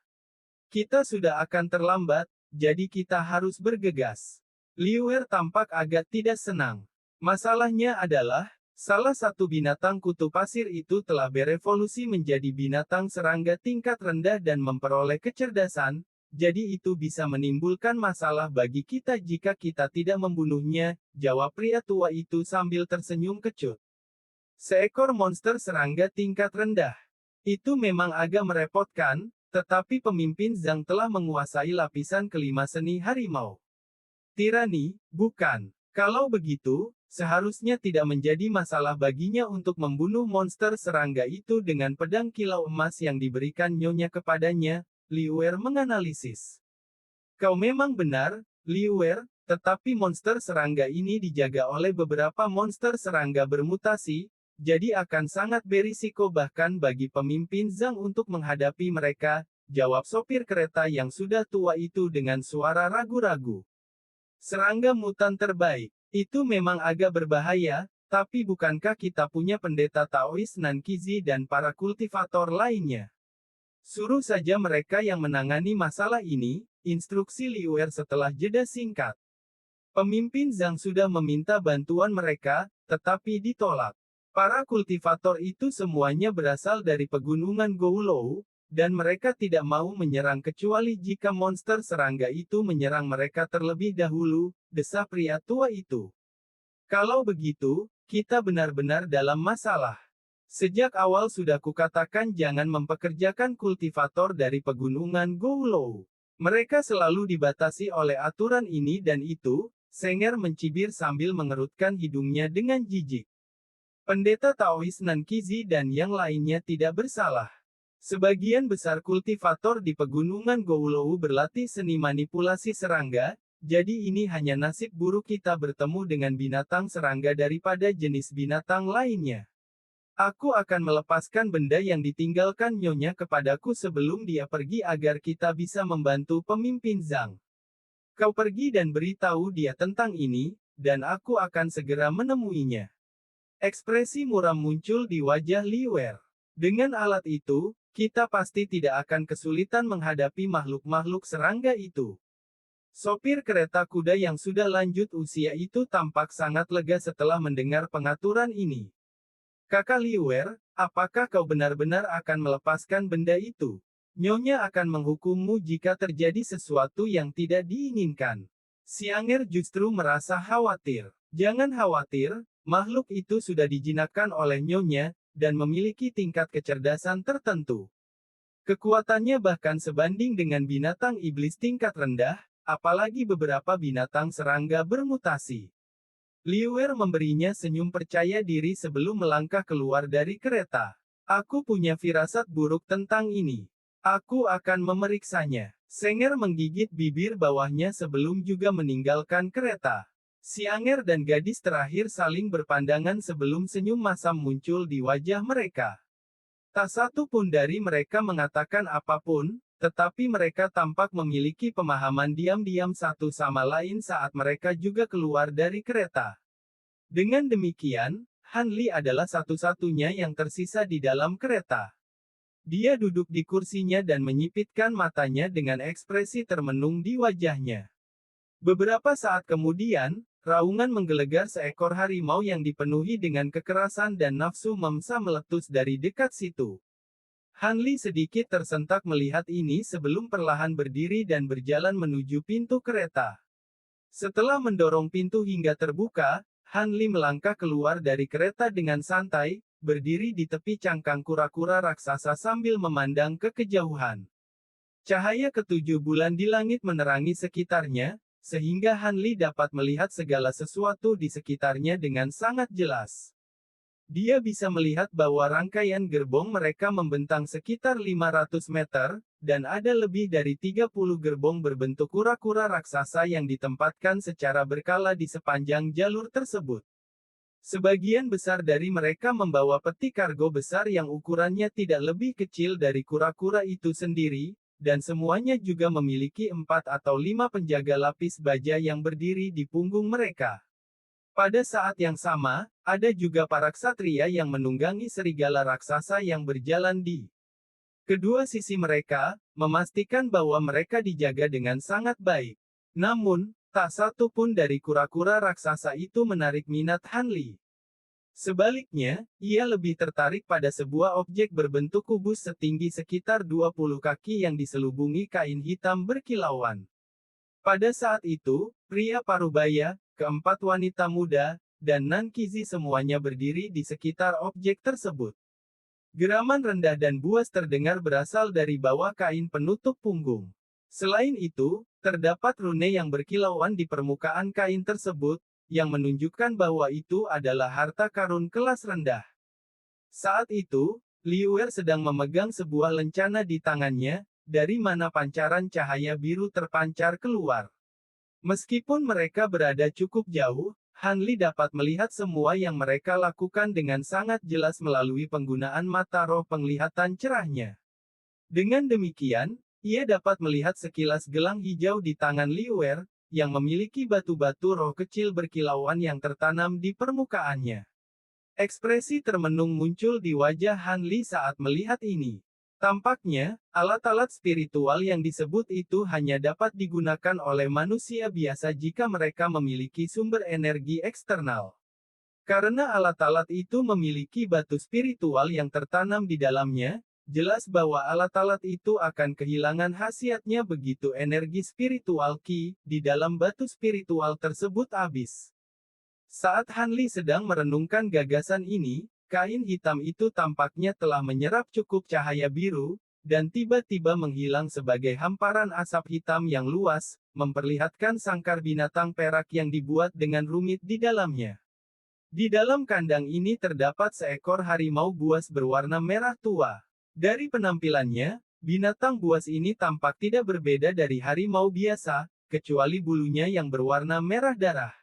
Kita sudah akan terlambat, jadi kita harus bergegas. Liuer tampak agak tidak senang. Masalahnya adalah, salah satu binatang kutu pasir itu telah berevolusi menjadi binatang serangga tingkat rendah dan memperoleh kecerdasan, jadi itu bisa menimbulkan masalah bagi kita jika kita tidak membunuhnya, jawab pria tua itu sambil tersenyum kecut. Seekor monster serangga tingkat rendah. Itu memang agak merepotkan, tetapi pemimpin Zhang telah menguasai lapisan kelima seni harimau. Tirani, bukan. Kalau begitu, seharusnya tidak menjadi masalah baginya untuk membunuh monster serangga itu dengan pedang kilau emas yang diberikan nyonya kepadanya, Liuer menganalisis. Kau memang benar, Liuer, tetapi monster serangga ini dijaga oleh beberapa monster serangga bermutasi, jadi akan sangat berisiko bahkan bagi pemimpin Zhang untuk menghadapi mereka, jawab sopir kereta yang sudah tua itu dengan suara ragu-ragu. Serangga mutan terbaik. Itu memang agak berbahaya, tapi bukankah kita punya pendeta Taois Nankizi dan para kultivator lainnya? Suruh saja mereka yang menangani masalah ini, instruksi Liuer setelah jeda singkat. Pemimpin Zhang sudah meminta bantuan mereka, tetapi ditolak. Para kultivator itu semuanya berasal dari pegunungan Goulou, dan mereka tidak mau menyerang kecuali jika monster serangga itu menyerang mereka terlebih dahulu, desah pria tua itu. Kalau begitu, kita benar-benar dalam masalah. Sejak awal sudah kukatakan jangan mempekerjakan kultivator dari pegunungan Goulou. Mereka selalu dibatasi oleh aturan ini dan itu, Senger mencibir sambil mengerutkan hidungnya dengan jijik. Pendeta Taois Nankizi dan yang lainnya tidak bersalah. Sebagian besar kultivator di pegunungan Goulou berlatih seni manipulasi serangga, jadi ini hanya nasib buruk kita bertemu dengan binatang serangga daripada jenis binatang lainnya. Aku akan melepaskan benda yang ditinggalkan nyonya kepadaku sebelum dia pergi agar kita bisa membantu pemimpin Zhang. Kau pergi dan beritahu dia tentang ini, dan aku akan segera menemuinya. Ekspresi muram muncul di wajah Liuer. Dengan alat itu, kita pasti tidak akan kesulitan menghadapi makhluk-makhluk serangga itu. Sopir kereta kuda yang sudah lanjut usia itu tampak sangat lega setelah mendengar pengaturan ini. Kakak Liuer, apakah kau benar-benar akan melepaskan benda itu? Nyonya akan menghukummu jika terjadi sesuatu yang tidak diinginkan. Xianger justru merasa khawatir. Jangan khawatir, makhluk itu sudah dijinakkan oleh Nyonya, dan memiliki tingkat kecerdasan tertentu. Kekuatannya bahkan sebanding dengan binatang iblis tingkat rendah, apalagi beberapa binatang serangga bermutasi. Liuer memberinya senyum percaya diri sebelum melangkah keluar dari kereta. Aku punya firasat buruk tentang ini. Aku akan memeriksanya. Senger menggigit bibir bawahnya sebelum juga meninggalkan kereta. Si Anger dan gadis terakhir saling berpandangan sebelum senyum masam muncul di wajah mereka. Tak satu pun dari mereka mengatakan apapun, tetapi mereka tampak memiliki pemahaman diam-diam satu sama lain saat mereka juga keluar dari kereta. Dengan demikian, Han Li adalah satu-satunya yang tersisa di dalam kereta. Dia duduk di kursinya dan menyipitkan matanya dengan ekspresi termenung di wajahnya. Beberapa saat kemudian, raungan menggelegar seekor harimau yang dipenuhi dengan kekerasan dan nafsu memsa meletus dari dekat situ. Han Li sedikit tersentak melihat ini sebelum perlahan berdiri dan berjalan menuju pintu kereta. Setelah mendorong pintu hingga terbuka, Han Li melangkah keluar dari kereta dengan santai, berdiri di tepi cangkang kura-kura raksasa sambil memandang ke kejauhan. Cahaya ketujuh bulan di langit menerangi sekitarnya, sehingga Han Li dapat melihat segala sesuatu di sekitarnya dengan sangat jelas. Dia bisa melihat bahwa rangkaian gerbong mereka membentang sekitar 500 meter, dan ada lebih dari 30 gerbong berbentuk kura-kura raksasa yang ditempatkan secara berkala di sepanjang jalur tersebut. Sebagian besar dari mereka membawa peti kargo besar yang ukurannya tidak lebih kecil dari kura-kura itu sendiri, dan semuanya juga memiliki 4 atau 5 penjaga lapis baja yang berdiri di punggung mereka. Pada saat yang sama, ada juga para ksatria yang menunggangi serigala raksasa yang berjalan di kedua sisi mereka, memastikan bahwa mereka dijaga dengan sangat baik. Namun, tak satu pun dari kura-kura raksasa itu menarik minat Han Li. Sebaliknya, ia lebih tertarik pada sebuah objek berbentuk kubus setinggi sekitar 20 kaki yang diselubungi kain hitam berkilauan. Pada saat itu, pria parubaya, keempat wanita muda, dan Nan Qizi semuanya berdiri di sekitar objek tersebut. Geraman rendah dan buas terdengar berasal dari bawah kain penutup punggung. Selain itu, terdapat rune yang berkilauan di permukaan kain tersebut, yang menunjukkan bahwa itu adalah harta karun kelas rendah. Saat itu, Liu Er sedang memegang sebuah lencana di tangannya, dari mana pancaran cahaya biru terpancar keluar. Meskipun mereka berada cukup jauh, Han Li dapat melihat semua yang mereka lakukan dengan sangat jelas melalui penggunaan mata roh penglihatan cerahnya. Dengan demikian, ia dapat melihat sekilas gelang hijau di tangan Liu Er, yang memiliki batu-batu roh kecil berkilauan yang tertanam di permukaannya. Ekspresi termenung muncul di wajah Han Li saat melihat ini. Tampaknya, alat-alat spiritual yang disebut itu hanya dapat digunakan oleh manusia biasa jika mereka memiliki sumber energi eksternal. Karena alat-alat itu memiliki batu spiritual yang tertanam di dalamnya, jelas bahwa alat-alat itu akan kehilangan khasiatnya begitu energi spiritual Qi di dalam batu spiritual tersebut habis. Saat Han Li sedang merenungkan gagasan ini, kain hitam itu tampaknya telah menyerap cukup cahaya biru, dan tiba-tiba menghilang sebagai hamparan asap hitam yang luas, memperlihatkan sangkar binatang perak yang dibuat dengan rumit di dalamnya. Di dalam kandang ini terdapat seekor harimau buas berwarna merah tua. Dari penampilannya, binatang buas ini tampak tidak berbeda dari harimau biasa, kecuali bulunya yang berwarna merah darah.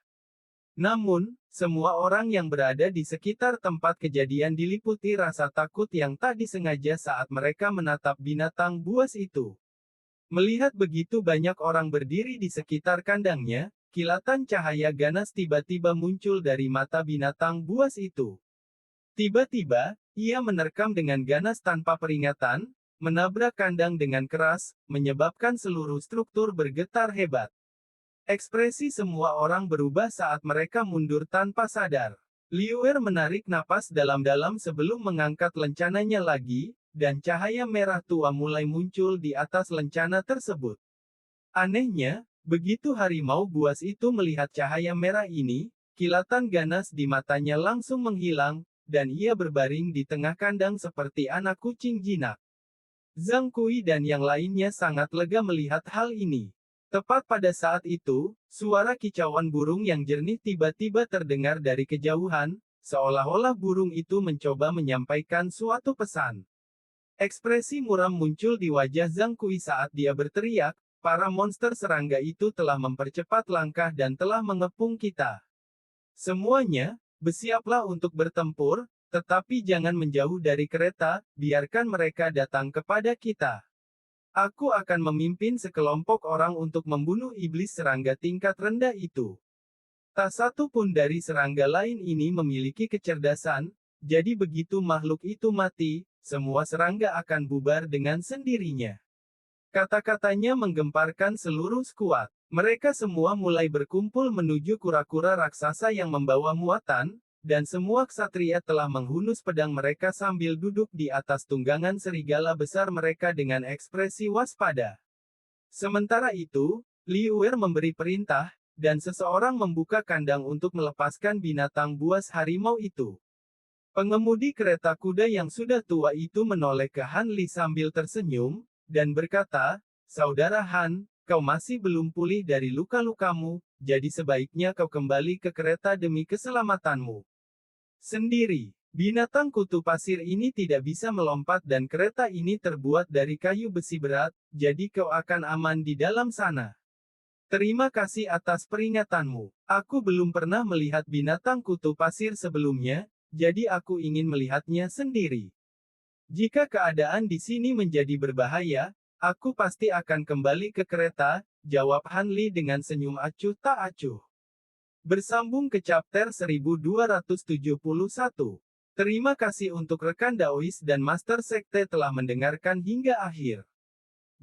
Namun, semua orang yang berada di sekitar tempat kejadian diliputi rasa takut yang tak disengaja saat mereka menatap binatang buas itu. Melihat begitu banyak orang berdiri di sekitar kandangnya, kilatan cahaya ganas tiba-tiba muncul dari mata binatang buas itu. Tiba-tiba, ia menerkam dengan ganas tanpa peringatan, menabrak kandang dengan keras, menyebabkan seluruh struktur bergetar hebat. Ekspresi semua orang berubah saat mereka mundur tanpa sadar. Liu Er menarik napas dalam-dalam sebelum mengangkat lencananya lagi, dan cahaya merah tua mulai muncul di atas lencana tersebut. Anehnya, begitu harimau buas itu melihat cahaya merah ini, kilatan ganas di matanya langsung menghilang, dan ia berbaring di tengah kandang seperti anak kucing jinak. Zhang Kui dan yang lainnya sangat lega melihat hal ini. Tepat pada saat itu, suara kicauan burung yang jernih tiba-tiba terdengar dari kejauhan, seolah-olah burung itu mencoba menyampaikan suatu pesan. Ekspresi muram muncul di wajah Zhang Kui saat dia berteriak, para monster serangga itu telah mempercepat langkah dan telah mengepung kita. Semuanya, bersiaplah untuk bertempur, tetapi jangan menjauh dari kereta, biarkan mereka datang kepada kita. Aku akan memimpin sekelompok orang untuk membunuh iblis serangga tingkat rendah itu. Tak satu pun dari serangga lain ini memiliki kecerdasan, jadi begitu makhluk itu mati, semua serangga akan bubar dengan sendirinya. Kata-katanya menggemparkan seluruh skuad. Mereka semua mulai berkumpul menuju kura-kura raksasa yang membawa muatan, dan semua ksatria telah menghunus pedang mereka sambil duduk di atas tunggangan serigala besar mereka dengan ekspresi waspada. Sementara itu, Liu Er memberi perintah, dan seseorang membuka kandang untuk melepaskan binatang buas harimau itu. Pengemudi kereta kuda yang sudah tua itu menoleh ke Han Li sambil tersenyum, dan berkata, "Saudara Han, kau masih belum pulih dari luka-lukamu, jadi sebaiknya kau kembali ke kereta demi keselamatanmu sendiri. Binatang kutu pasir ini tidak bisa melompat dan kereta ini terbuat dari kayu besi berat, jadi kau akan aman di dalam sana. Terima kasih atas peringatanmu. Aku belum pernah melihat binatang kutu pasir sebelumnya, jadi aku ingin melihatnya sendiri. Jika keadaan di sini menjadi berbahaya, aku pasti akan kembali ke kereta," jawab Han Li dengan senyum acuh tak acuh. Bersambung ke chapter 1271. Terima kasih untuk rekan Daois dan Master Sekte telah mendengarkan hingga akhir.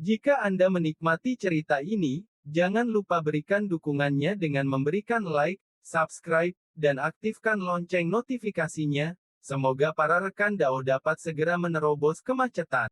Jika Anda menikmati cerita ini, jangan lupa berikan dukungannya dengan memberikan like, subscribe, dan aktifkan lonceng notifikasinya. Semoga para rekan Dao dapat segera menerobos kemacetan.